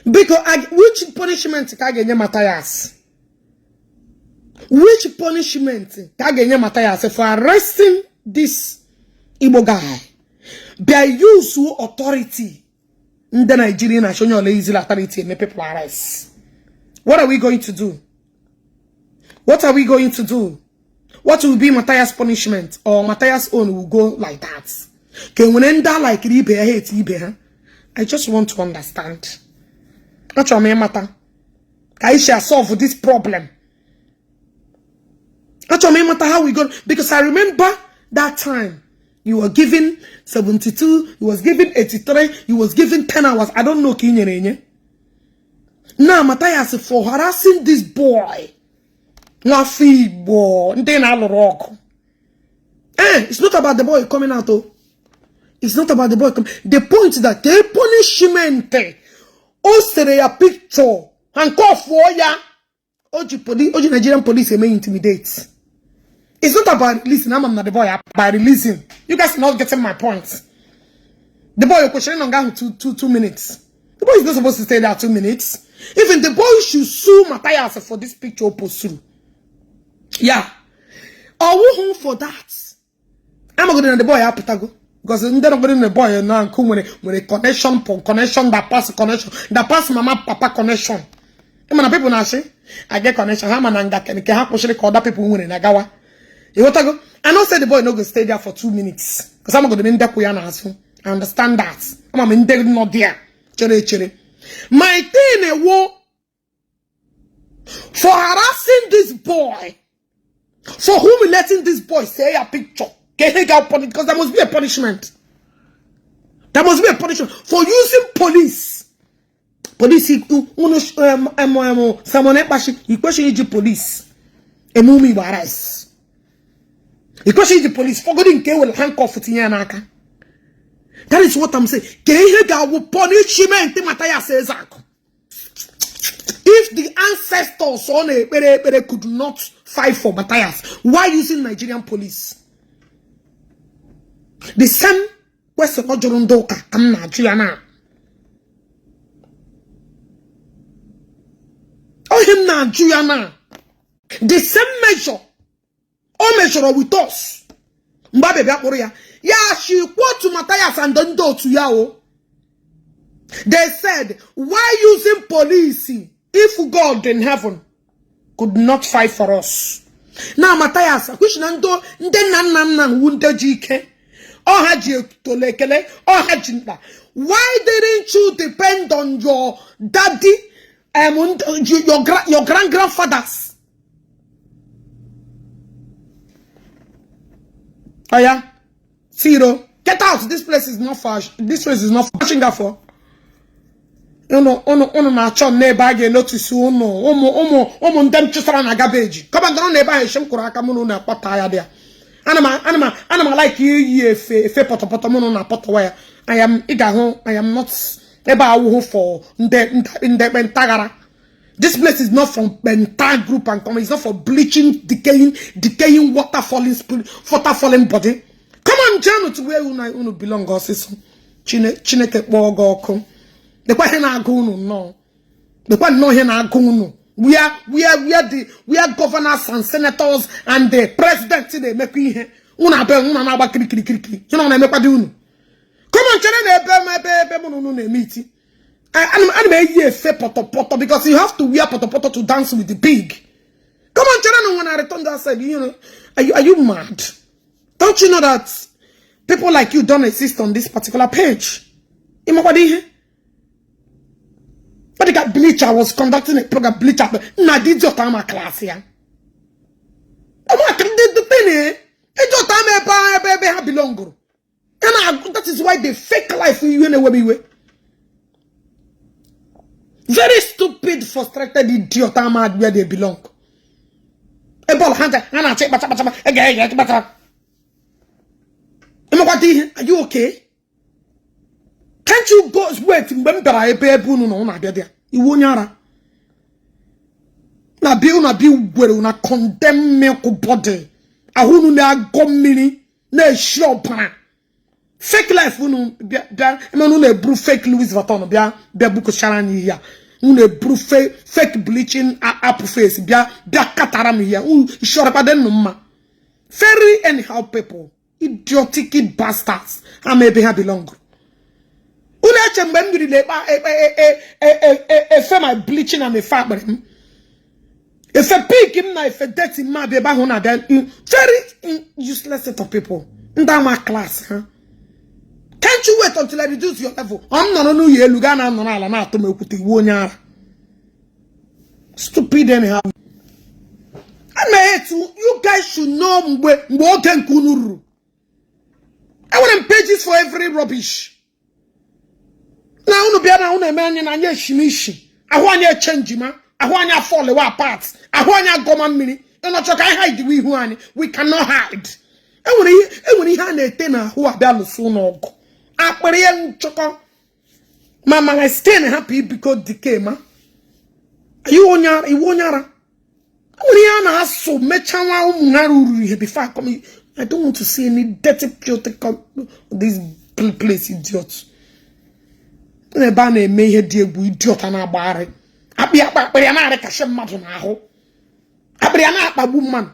Biko, which punishment can I get Mathias? Which punishment can I get Mathias for arresting this Igbo guy? By use of authority in the Nigerian National Lazy Authority and people arrest. What are we going to do? What are we going to do? What will be Mathias' punishment? Or Mathias' own will go like that? Can we end that like Ibe? I just want to understand. What you mean, matter? I shall solve this problem. What you mean, matter how we go? Because I remember that time you were given 72, you was given 83, you was given 10 hours. I don't know Kinyenye. Now Mathias for harassing this boy. It's not about the boy coming out. Oh. It's not about the boy coming. The point is that the punishment. A picture. And call for ya. Oji Nigerian police may intimidate. It's not about releasing. I'm not the boy by releasing. You guys are not getting my point. The boy questioning on gang 2 minutes. The boy is not supposed to stay there 2 minutes. Even the boy should sue Mathias for this picture pursue. Yeah. Or who for that? I'm not going to the boy up go. Because they're not going to the boy now come with a connection that pass connection. That pass mama papa connection. I'm gonna people now say I get connection. I'm gonna get call that people win in Agawa. You want to go? I don't say the boy no go stay there for 2 minutes. Because I'm going to be in the I understand that. I'm in there not there. Chere. My thing for harassing this boy. For humiliating this boy, say a picture. Because there must be a punishment. There must be a punishment for using police. Police, someone you question the police. A mummy baras. You question the police. For God in will handcuff it in Yanaka. That is what I'm saying. Kehega will punishment Mathias Ezeaku. If the ancestors on a could not fight for Mathias, why using Nigerian police? The same Western Ojorundoka, I'm Nigerian. Oh, him Nigerian. The same measure, all measure with us. Mbabe Biakoria. Yeah, she quote to Mathias and don't do to Yao. They said, why using police if God in heaven could not fight for us? Now, Mathias, which nando, then wunde jike, or haji tolekele, or hajinda. Why didn't you depend on your daddy, your grandfathers? Oh yeah, Zero, get out. This place is not far. This place is not for. Ono na chon neighbor again notice uno ndem chisara na garbage. Come on, neighbor heshem kura aka munu na pota ya there. Anama like you efe poto munu na poto where I am not eba awu for nde bentagara. This place is not from Bentag group and come. It's not for bleaching, decaying water falling body. Come on, Jano, to where you belong, also. Chineke Bogo. The question I go no. The question no here na go no. We are governors and senators and the president they make here. Una na ba kiri. You know na make do no. Come on, chene no meeting. I may ye say poto because you have to wear poto to dance with the pig. Come on, chene when I return that said, you know, are you mad? Don't you know that people like you don't exist on this particular page? But Bleacher was conducting a program. Bleacher, na did your time a class here. The penny, it's your time a belong. And that is why they fake life you in a way. Very stupid, frustrated idiot where they belong. A ball hunter, and I take are you okay? Can't you go wait remember I pay bunu no na there? You wonyara. Na bi were na condemn me ko body. Ahunu na gomini na shop. Fake life unu bia emanu na bru fake Louis Vuitton bia buko sharani here. Unu bru fake bleaching apple face bia katara me here. Sure pa den no ma. Very anyhow people, idiotic bastards. I maybe have belong. Unache mbemgiri leba my bleaching and a fabric. If a pig him na if a dirty ma be ba hona then very useless set of people. Nda my class, huh? Can't you wait until I reduce your level? I'm not no ye lugana no ala na to mekuti wonya. Stupid anyhow. And you guys should know mwoken kunuru. I want pages for every rubbish. Now unu bia na unu emenye na anya shimishi. Aho anya change ma. Aho anya fall away apart. Aho anya goma mini. You know choka hide we hu ani. We cannot hide. Enwere ihe na ete na aho abia lusu na ogo. Akpere ye nchoko. Mama I stay happy because decay ma. You onyara. Enwere na aso mechawa umunaruru ihe before come. I don't want to see any dirty chaotic this place idiots. Neba na eme ihe di egwu idiot na agbari akpiri na are kashe mmadu na ahu akpiri na akpagbu mman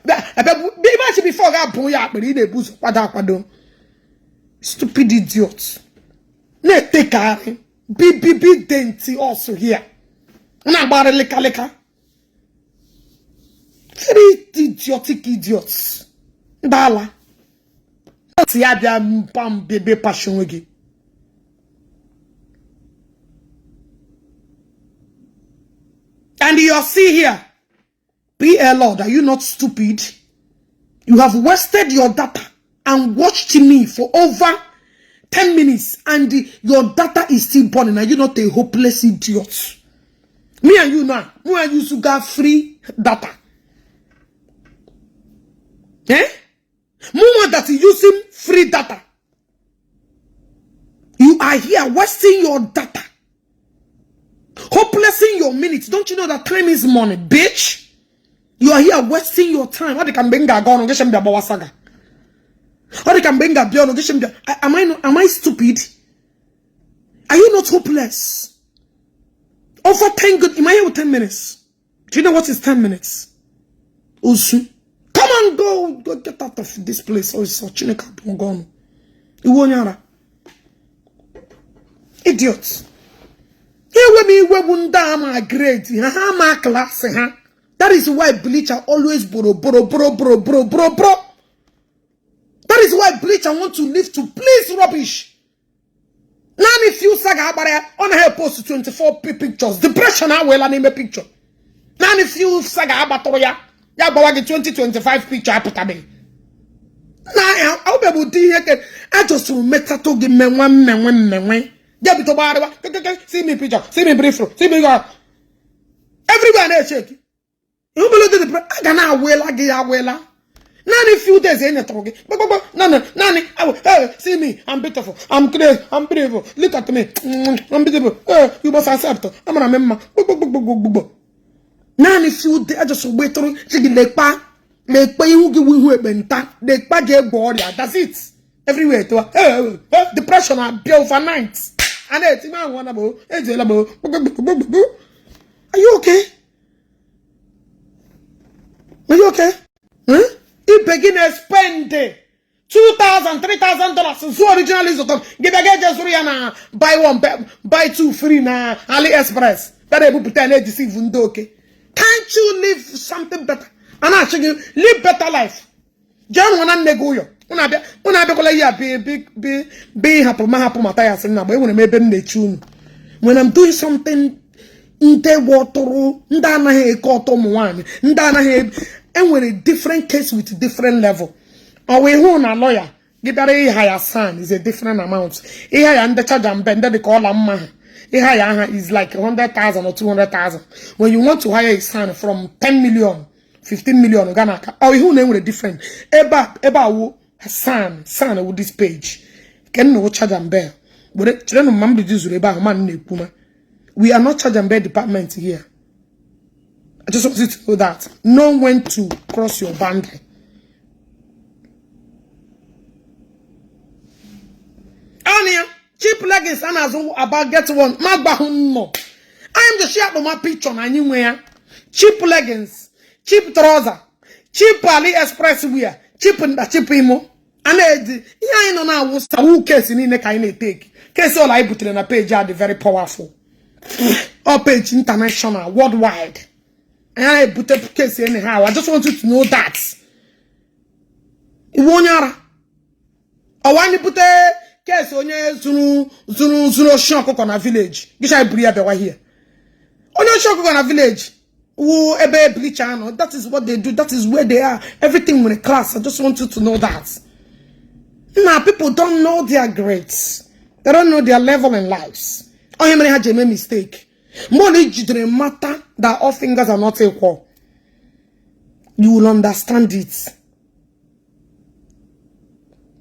be much before ga bon ya akpiri na ebuzo kwado stupid idiot na take are bi denti also here na agbari leka very idiotic idiots ndala ti ya bia mpam bebe passion wege. And you see here, Lord, are you not stupid? You have wasted your data and watched me for over 10 minutes and your data is still burning. Are you not a hopeless idiot? Me and you now, me and you to get free data. Eh? More that is using free data. You are here wasting your data. Hopelessing your minutes. Don't you know that time is money, bitch? You are here wasting your time. How they can bring a gun? How they can bring a bill? Am I stupid? Are you not hopeless? Over 10 good. Am I here with 10 minutes? Do you know what is 10 minutes? Usu. Come on, go get out of this place. Oh, it's such a gone. Idiots. Here we my grade. My class. That is why bleacher always bro. That is why bleacher want to live to please rubbish. Now if you saga on her post 24 pictures. Depression I will name a picture. Now if you saga abatoya. Ya bawa 2025 picture aputabe. Na I'll be able to hear I just will meta to give me one. Yeah, see me picture, see me brief, see me go. Everyone is shaking. You believe the I gonna wela gia wela. Nani few days in the talk. Nani, see me, I'm beautiful, I'm great, I'm beautiful. Look at me, I'm beautiful. You must accept. I'm gonna remember. Nani few days I just wait through. She get pa you give we benta. Like pa get bored. That's it. Everywhere to depression are be overnight. And it's man one about. Are you okay? Are you okay? Huh? You begin to spend $2,000, $3,000. So originally so come. Give a get just buy one, buy two free na AliExpress. That able to pretend deceive window okay. Can't you live something better? And actually live better life. John wanna negoyo. Una be kola ya be happy Mathias na but when me be tune. When I'm doing something inte water nda na he koto mo wan nda na he and with a different case with different level. Or we who na lawyer get that a higher son is a different amount. A higher and the charge and bend they call a man. A higher is like 100,000 or 200,000. When you want to hire a son from 10 million, 15 million Ghana, or who name with a different eba wo son with this page. Can no charge and bear. But children mamma do about man ne puma. We are not charge and bear department here. I just want you to know that. Know when to cross your boundary. Ania, cheap leggings and as about get one. No. I am the share of my picture anywhere. Cheap leggings, cheap trouser, cheap AliExpress wear, cheap and cheap imo. And I know now who case in the kind of take. Case all I put in a page are very powerful. All page international, worldwide. And I put a case anyhow. I just want you to know that. I want to put a case on Zunu Shoko on a village. This I bring up here. On your Shoko on a village. Who a baby channel. That is what they do. That is where they are. Everything with a class. I just want you to know that. Now people don't know their grades. They don't know their level in lives. Oh, you may have made a mistake. More didn't matter that all fingers are not equal. You will understand it.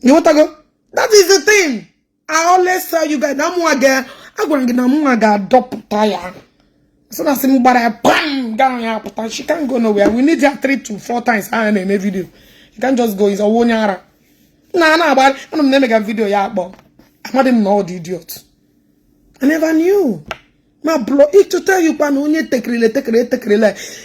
You want to go? That is the thing. I always tell you guys, I'm going to get adopt tire. So that's the bam, she can't go nowhere. We need her 3 to 4 times in a video. You can't just go. It's a 1 year. No, but I'm never make a video yet, but I'm not even know the idiot. I never knew. My blog, it to tell you,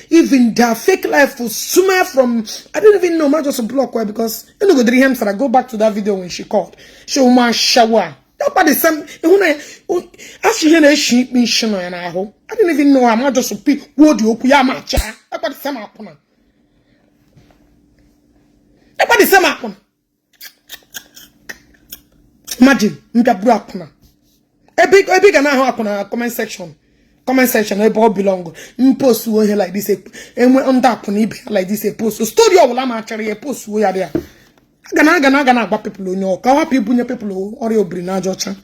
even their fake life was somewhere from, I didn't even know, my just a block why, because, you know, I go back to that video when she called. She was my shower. Nobody same, as she had a sheep mission and I hope. I didn't even know, I'm not just a pig, would you, Yamacha? Nobody same upon. Nobody same upon. Imagine, Nkabrakuna. A big and I happen a comment section. Comment section, I all belong. Post here like this, and when on that like this, a post. Studio will actually a post where there. Gana people who know, how people who or you bring a jocha.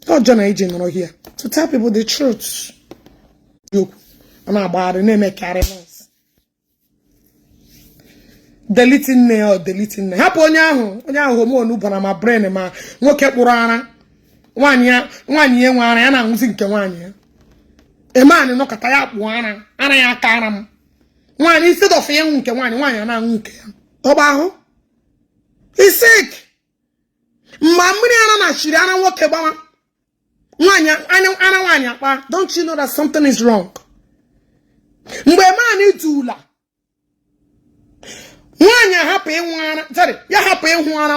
Not John agent or here. To tell people the truth. You, I'm about the name of carriers. Deleting me or deleting me. Happen Onyaho, more no my brain, ma, no kept Urana. 1 year, 1 and I'm thinking 1 year. A man no kataya one, and I caram. One instead of young one and I'm Tobaho. He's sick. Mamma Shirana walk about 1 year, I know, don't you know that something is wrong? Mbe man is Tula. happy one. Sorry, ya happy one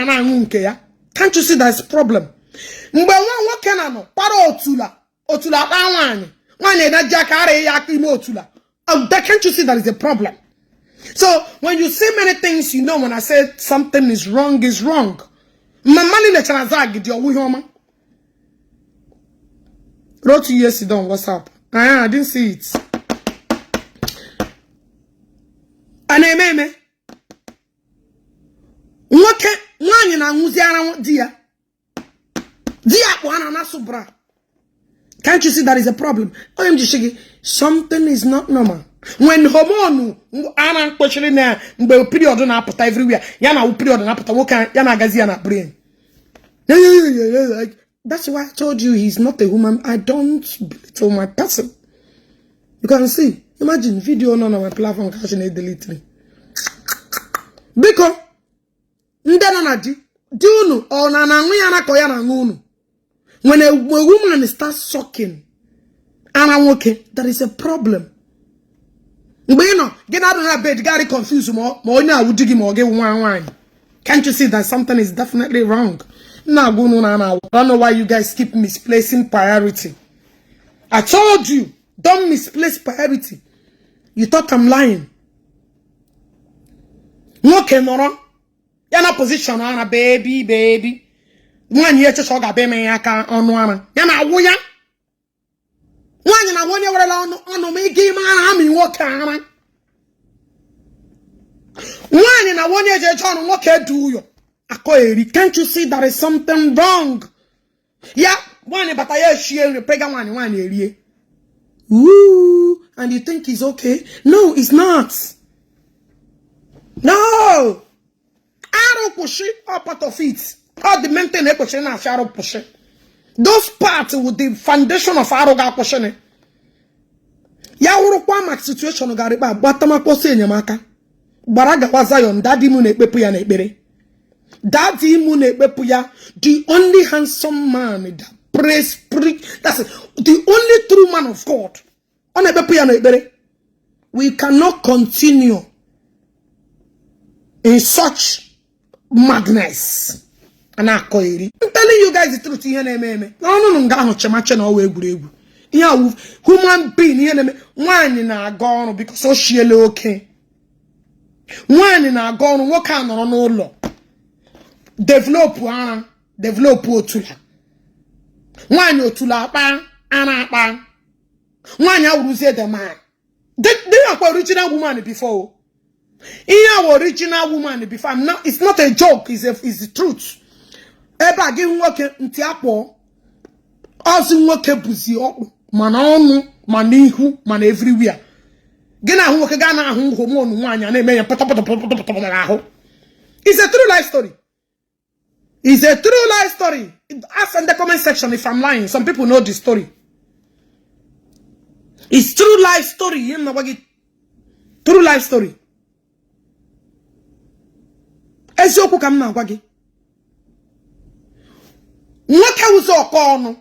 na nke ya. Can't you see that's a problem? Mgbe nwa nwoke no para otula pa nwanyị. Nwanyị na jakare ya ime otula. Can't you see that is a problem? So when you say many things, you know when I say something is wrong, is wrong. Mamali le chanazag di owu homa. Wrote you yesterday on WhatsApp. I didn't see it. Anememe. Nwoke nwanyị na nwuzi ara di ya. Di ya kwa na subra. Can't you see that is a problem? Something is not normal. When hormone ana actually na mgbe period na apụta everywhere. Ya na period na apụta nwoke ya na agazi ya na brain. That's why I told you he's not a woman. I don't belittle my person. You can see. Imagine video on my platform catching a delete me. Because ndana na di unu or na nwe ya na ko ya na unu. When a woman starts sucking there is a problem. But you know, get out of that bed, get confused more Can't you see that something is definitely wrong? I don't know why you guys keep misplacing priority. I told you, don't misplace priority. You thought I'm lying. Okay, no. You're not position on a baby. 1 year to show a baby on one. You're not woya. One and I want you on me game and walk on. One and I want you to John walk do you. Can't you see there is something wrong? Yeah, one but I share the pregnant one area. Woo, and you think it's okay? No, it's not. No, I don't push it or part of it. All the maintain a question of shadow push it. Those parts with the foundation of Aroga question. Ya urukwa situation gariba batama kwose enyamaka. Baraga wazayon daddy mu na-ekpepu ya na ekpere. Daddy mu na-ekpepu ya, the only handsome man that prays that's the only true man of God. On ekpepu ya na ekpere. We cannot continue in such madness. I'm telling you guys the truth. No, human being one na gone because so she okay. One na gone what kind of no law. Develop otula. One otula pa ana pa. One ya will say the man. They are original woman before. Original woman before. It's not a joke, it's the truth. Eba gi nwoke nti akpo ozi nwoke buzi okpu mana onu mana ihu mana everywhere gina nwoke ga na ahu hormone nwanya na eme ya pata na ahu. It's a true life story. It's a true life story. Ask in the comment section if I'm lying. Some people know the story. It's true life story. You know what? True life story. Eziokwu ka m na-agwa gị. Nwoke uzo ọnụ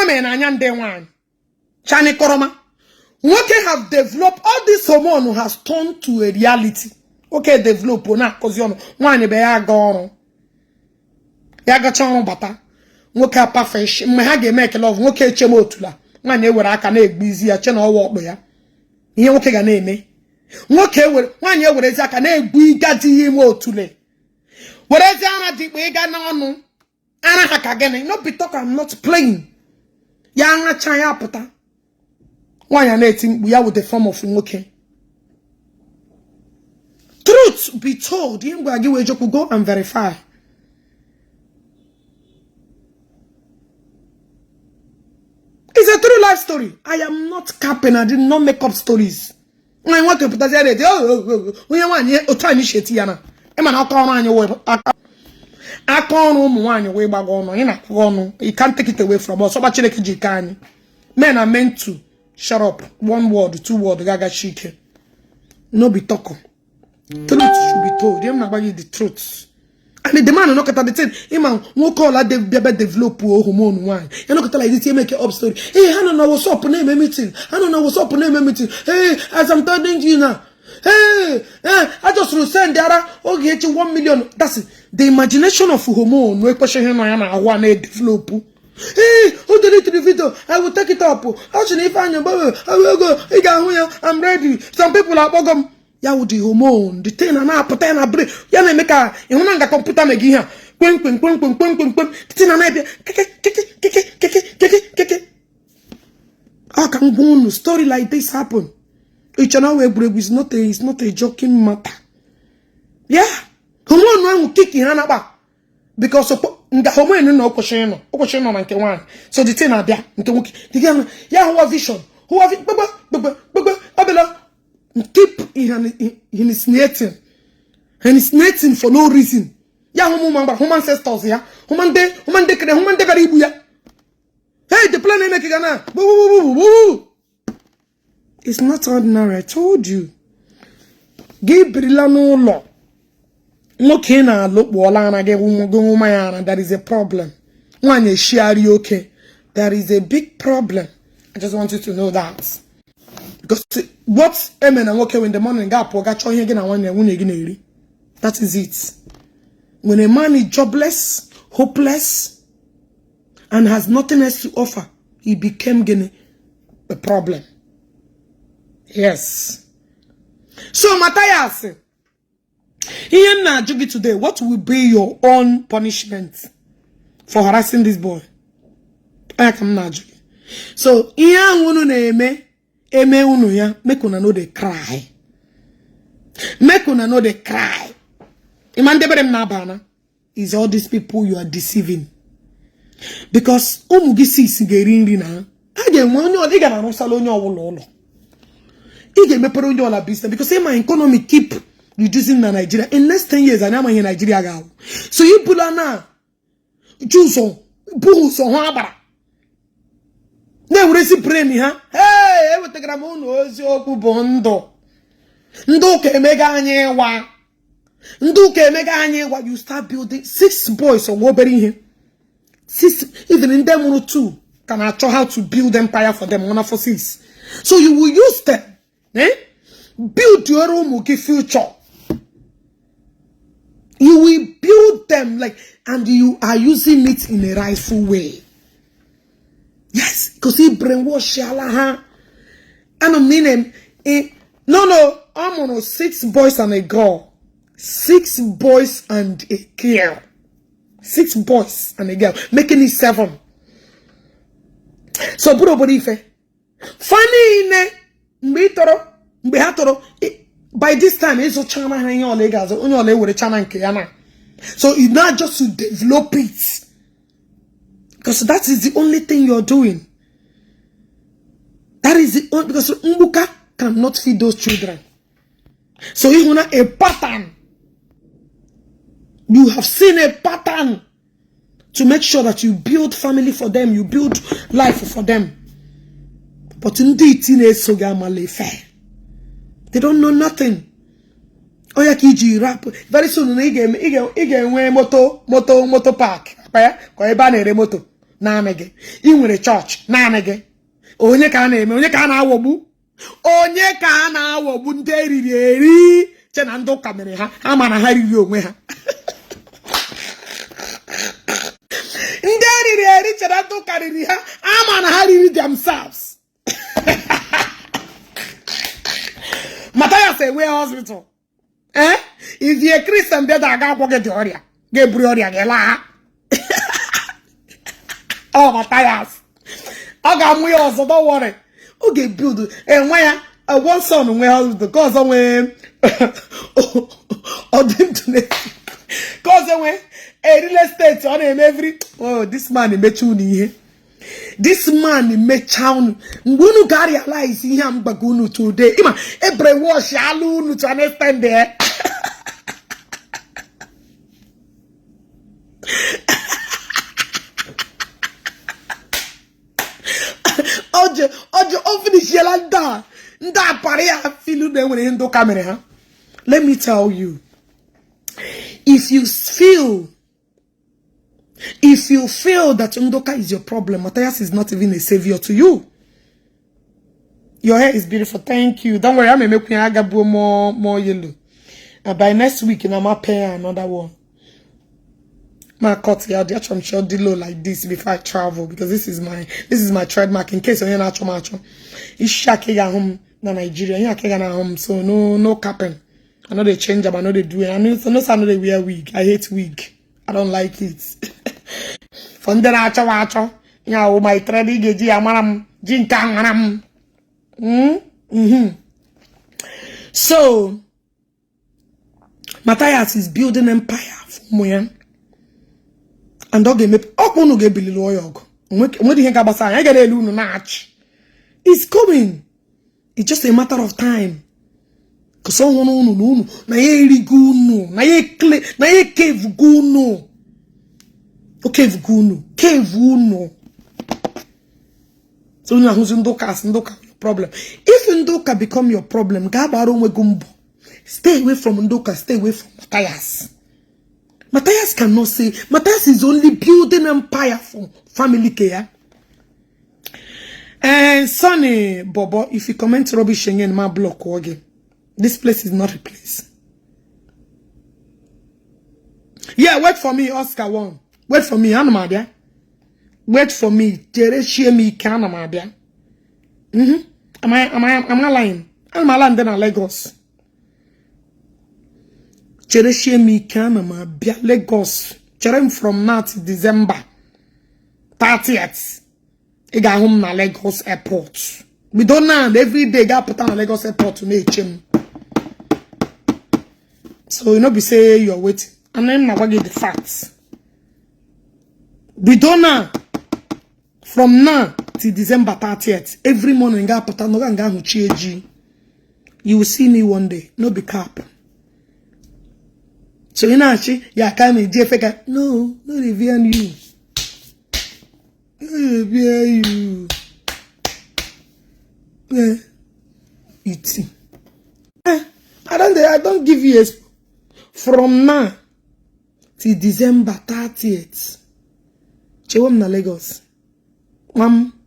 eme na anya ndị nwanyị chani koroma. Nwoke have developed all this hormone has turned to a reality. Okay, develop na kozi ọnụ nwanyị be ya aga ọrụ ya gacha ọrụ bata nwoke apafesh mgbe ha ga-eme love nwoke echeme otula nwanyị ewere aka na-egbizi ya che na ọwa ọkpụ ya ihe nwoke ga na-eme nwanyị ewerezi aka na-egbu igadi ime otule werezi ara dikpo ịga n'ọnụ. No be talk, I'm not playing. Yanga chaya puta. Why are we are with the form of nwoke? Truth be told, you go and verify. It's a true life story. I am not capping. I did not make up stories. I want to put we want to try initiate yana. You can't take it away from us. Men are meant to shut up. 1 word, 2 words, gaga shike. No be talk. Truth should be told. You not the truth. And the man not at the thing. Man, won't call that develop hormone wine. You know like this. You make it up story. Hey, I don't know what's up. Name a meeting. I don't know what's up. Name a meeting. Hey, as I'm telling you now. I just will send there. Ogechi 1 million. That's it. The imagination of hormone. We question him. I want to develop. Who delete the video? I will take it up. Actually, Ifeanyi Ubah, I will go. I'm ready. Some people are bogum. Ya with the hormone, the thing and I put in a break. Ya make a computer make here. The thing and I how can one story like this happen? Each and every break is not a joking matter. Yeah, hormone will kick in Hanaba because the hormone no question on one. So the thing are there. Yeah, who have vision? Who have it? Keep hallucinating. Hallucinating for no reason. Yeah, human ancestors, yeah. Human de karibuya. Hey, the planet make it. It's not ordinary, I told you. Gabriel no law. Look in and look wala and I get woman. There is a problem. One is shari okay. There is a big problem. I just want you to know that. Because what's Amen and okay when the morning gap or got again and one again. That is it. When a man is jobless, hopeless, and has nothing else to offer, he became a problem. Yes. So Mathias, here now today, what will be your own punishment for harassing this boy? I am not joking. So here eme unu ya, make una know they cry. Make una know they cry. Imandeberem na bana is all these people you are deceiving. Because umugisi sigeri na age monyo diga na rusalo onyo wolo. Ige mepero onyo la business because my economy keep reducing na Nigeria. In next 10 years I am in Nigeria ga. So you bulana juso buso habara. Ne uresi premi ha. Hey, ewe tegramo no ozi oku bondo. Ndoke mega anyewa. Ndoke mega anyewa. You start building 6 boys or what burying him. 6, even in them 2 can I show how to build empire for them 1 for 6. So you will use them. Build your own future. You will build them like, and you are using it in a rightful way. Yes, because he brainwash Allah. I don't mean him. No, I'm on 6 boys and a girl. 6 boys and a girl. 6 boys and a girl. Making it 7. So, bro, ife. Funny, by this time, it's a channel hanging on legas. Only with a channel. So, it's not just to develop it. Because that is the only thing you're doing. That is the only, because Mbuka cannot feed those children. So you have a pattern. You have seen a pattern to make sure that you build family for them, you build life for them. But indeed, they don't know nothing. Oh yeah, kiji rap. Very soon, again, moto park. Moto. Namege. In with a church. Namege. Onye ka na awobu. Onye ka na awobu nderi. Chena ndo kamere ha. Ama na hariri onwe ha. Nderi chena ndo kariri ha. Ama na hariri themselves. Mathias Ezeaku hospital. If you're a Christian, better go get the area. Get Brioria Gela. Oh, Mathias. I got me also, don't worry. Okay, build. And when one son, well, the cause of when or them to cause when a real estate on him every. Oh, this man, he met you here. This man, he met town. Ngunu carry realize him bagunu today. Ima, every wash, alunu to understand there. Let me tell you, if you feel that Ndoka is your problem, Mathias is not even a savior to you. Your hair is beautiful. Thank you. Don't worry, I'm make more yellow. By next week, I'm gonna pay another one. My cut here, I'm sure low like this before I travel because this is my trademark. In case you're not macho, it's shake home na Nigeria. You can't home, so no capping. I know they change them. I know they do it. I know they wear wig. I hate wig. I don't like it. From there, I yeah, my trading geji amaram jinkang anam. So Mathias is building empire for Moyan. And dog game up on get Billy Loyog. What do you think about saying? I get a loon match. It's coming. It's just a matter of time. Cause someone no na ye guno na ye clay na ye cave guno. Okay, guno cave uno. So now who's Ndoka problem? If Ndoka become your problem, stay away from Ndoka, stay away from Mathias. Mathias cannot say, Mathias is only building empire for family care. And Sonny Bobo, if you comment rubbish in my block again, this place is not a place. Yeah, wait for me, Oscar one. Wait for me, Anamadia. Wait for me, Tereshi me Kanamadia. Am I lying? I'm lying then Lagos. Chereshi mi kanama bia Lagos. Cherem from now to December 30th. I got home na Lagos airport. We don't know every day got put on Lagos airport to make him. So you know be say you're waiting. And then I get the facts. We don't know. From now till December 30th, every morning got put on you will see me one day. No be cap. So you know, yeah, come in JFK. No, no review you. No review you. Yeah, eating. I don't give you a from now till December 30th. Chewam na Lagos.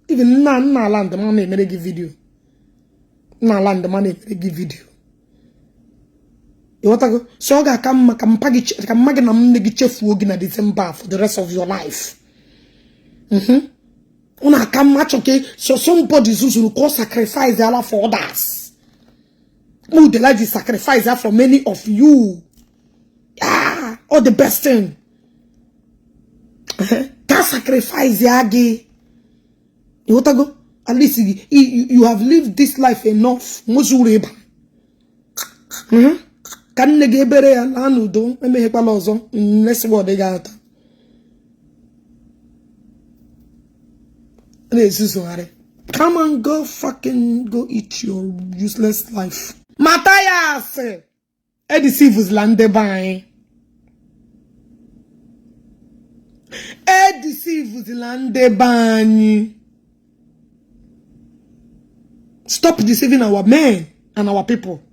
Even na land the money make give video. Na land the money make give video. You want to go? So I come na mnegi chefu ogi na December for the rest of your life. Una come match okay. So somebody who call sacrifice Allah for others. Who the like sacrifice for many of you. Yeah, all the best thing. That sacrifice yagi. You want to go? At least you have lived this life enough. Mozureba. Can you get better and anudo? Let me help along. Let's what they got. Come and go eat your useless life. Mathias! Deceive was landed by. Deceive was landed by. Stop deceiving our men and our people.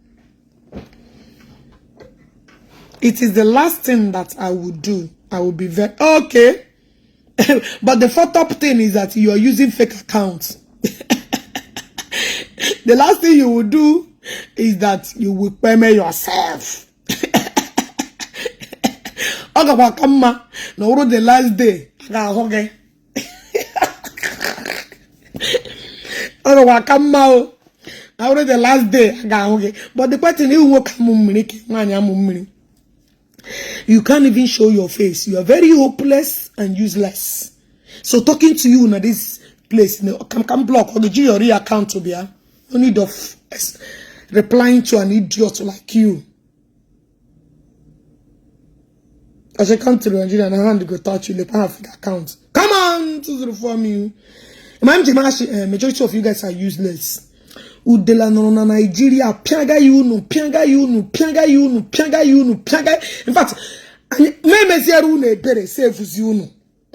It is the last thing that I will do. I will be very okay. But the fourth up thing is that you are using fake accounts. The last thing you will do is that you will pay yourself. No, the last day. The last day. But the question is, you can't even show your face. You are very hopeless and useless. So talking to you in this place, can block Ogechi your real account to be. No need of replying to an idiot like you. As I come to Nigeria and I hand to go touch you, let me have account. Come on, to reform you. Majority of you guys are useless. Udela no na Nigeria, piaga you no. In fact, me meziru na ebere save you no.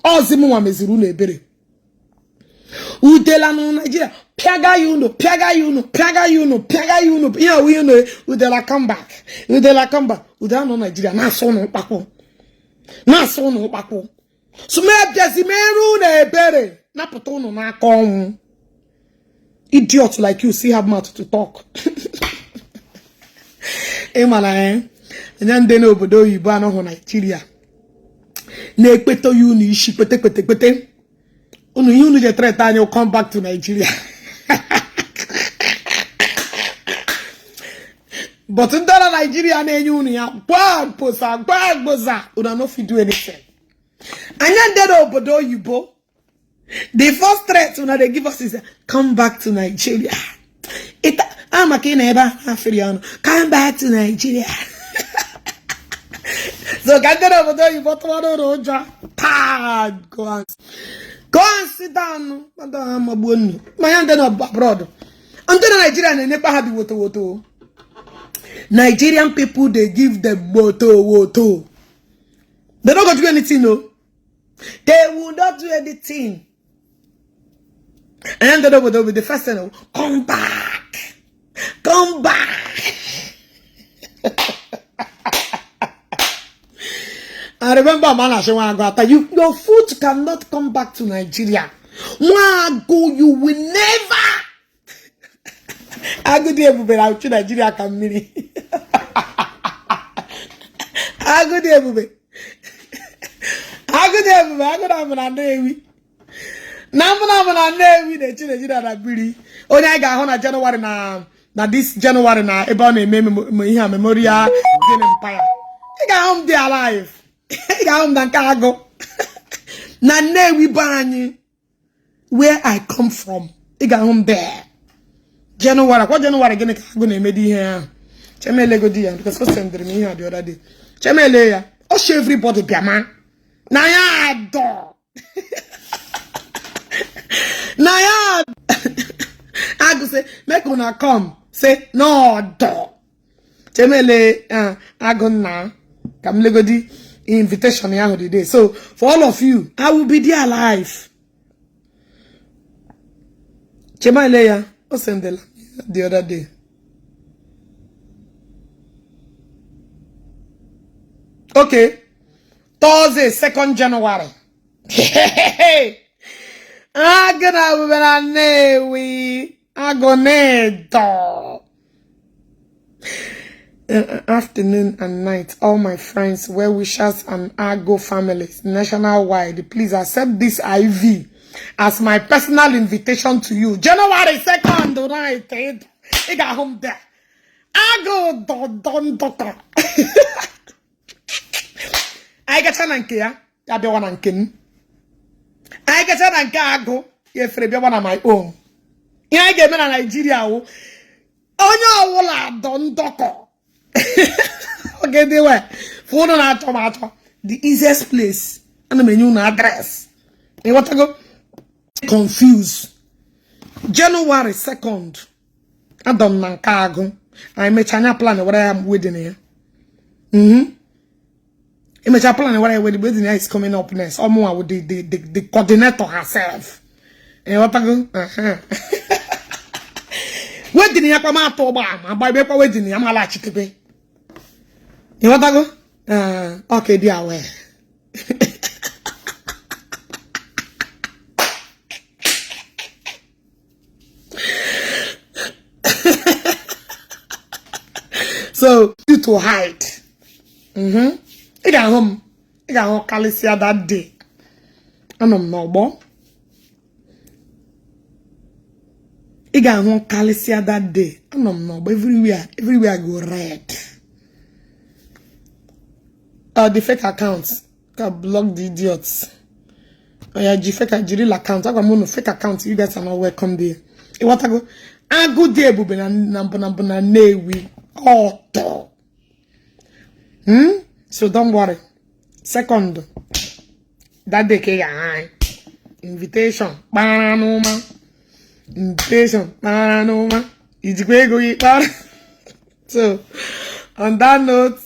Ozimu wa meziru na ebere. Udela no Nigeria, piaga you no. Yeah, we know. Udela come back. Udela no Nigeria na so no pako. So me biasi me ru na ebere na poto no na kon. Idiots like you see have mouth to talk. And then obodo Igbo anoho Nigeria. Na ekpeto you ni ishi pete. Unu you je threat and you come back to Nigeria. But in Nigeria na enyu unu ya gbag boza. Una no fit do anything. And then obodo Igbo. The first threat when they give us is come back to Nigeria. I'm a come back to Nigeria. So can't get over there, you bought one roja. Go and sit down. Madam Abun. My hand abroad. Until Nigeria and never had the woto. Nigerian people they give them woto. They don't go to do anything, no. They will not do anything. And then over the first thing, come back. I remember your food cannot come back to Nigeria. You will never. I go there, but I'll choose Nigeria can mini. I go there, onye ga na January na this January na ebe ọ na-eme ihe memorial empire. I ga home there alive. I ga home na Nkago. Na Nnewi banyi where I come from. I ga home there. January, what January gene ka go na-eme di ihe ahụ. Chemele go di ya because I send me here the other day. Chemele ya. O show everybody biama. Na ya do. Na ya I go say, make una come. Say, no, do. Chemele, I go now. Come legodi invitation ya the day. So, for all of you, I will be there alive. Chemele ya, o send the other day. Okay. Thursday, 2nd January. Afternoon and night, all my friends, well wishers and Ago families nationwide, please accept this IV as my personal invitation to you. January 2nd, right? I got home there. Ago don. I get an anke, I be one ankin. I get an ankago, if they be one of my own. I get me in Nigeria. Oh no, don doko. Okay, they were phone on tomato. The easiest place and the menu address. You want to go? Confused. January 2nd. I don't know cargo. I make China plan what I am waiting here. I make a plan what I will be here is coming up next. Or more with the coordinator herself. And what I go? Wedding ya kwa ma to Obama, by be wedding ya ma la chikebe. You want to go? Okay, dear way. So, you to hide. I got home Calicia that day. And I'm no more. I got home Calicia that day. And I'm no, but everywhere I go red. The fake accounts. Can block the idiots. Oh yeah, the real account. I got mono fake accounts. You guys are not welcome there. You want to go? I go there, bube na newi. Auto. So don't worry. Second, that day ke invitation. Bananoma. Invitation. Bananoma. So on that note,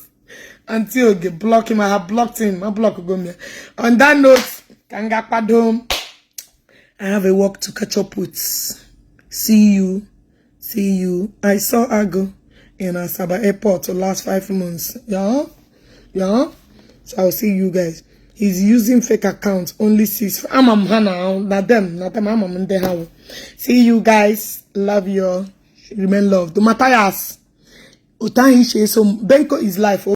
until you block him, I have blocked him. I block him. On that note, Kanga Padom. I have a work to catch up with. See you. I saw Ago in Asaba Airport the last 5 months. Yeah. So I'll see you guys. He's using fake accounts. Only 6. I'm now. Not them. I'm there. See you guys. Love you. Remain loved. Mathias. Benko is life.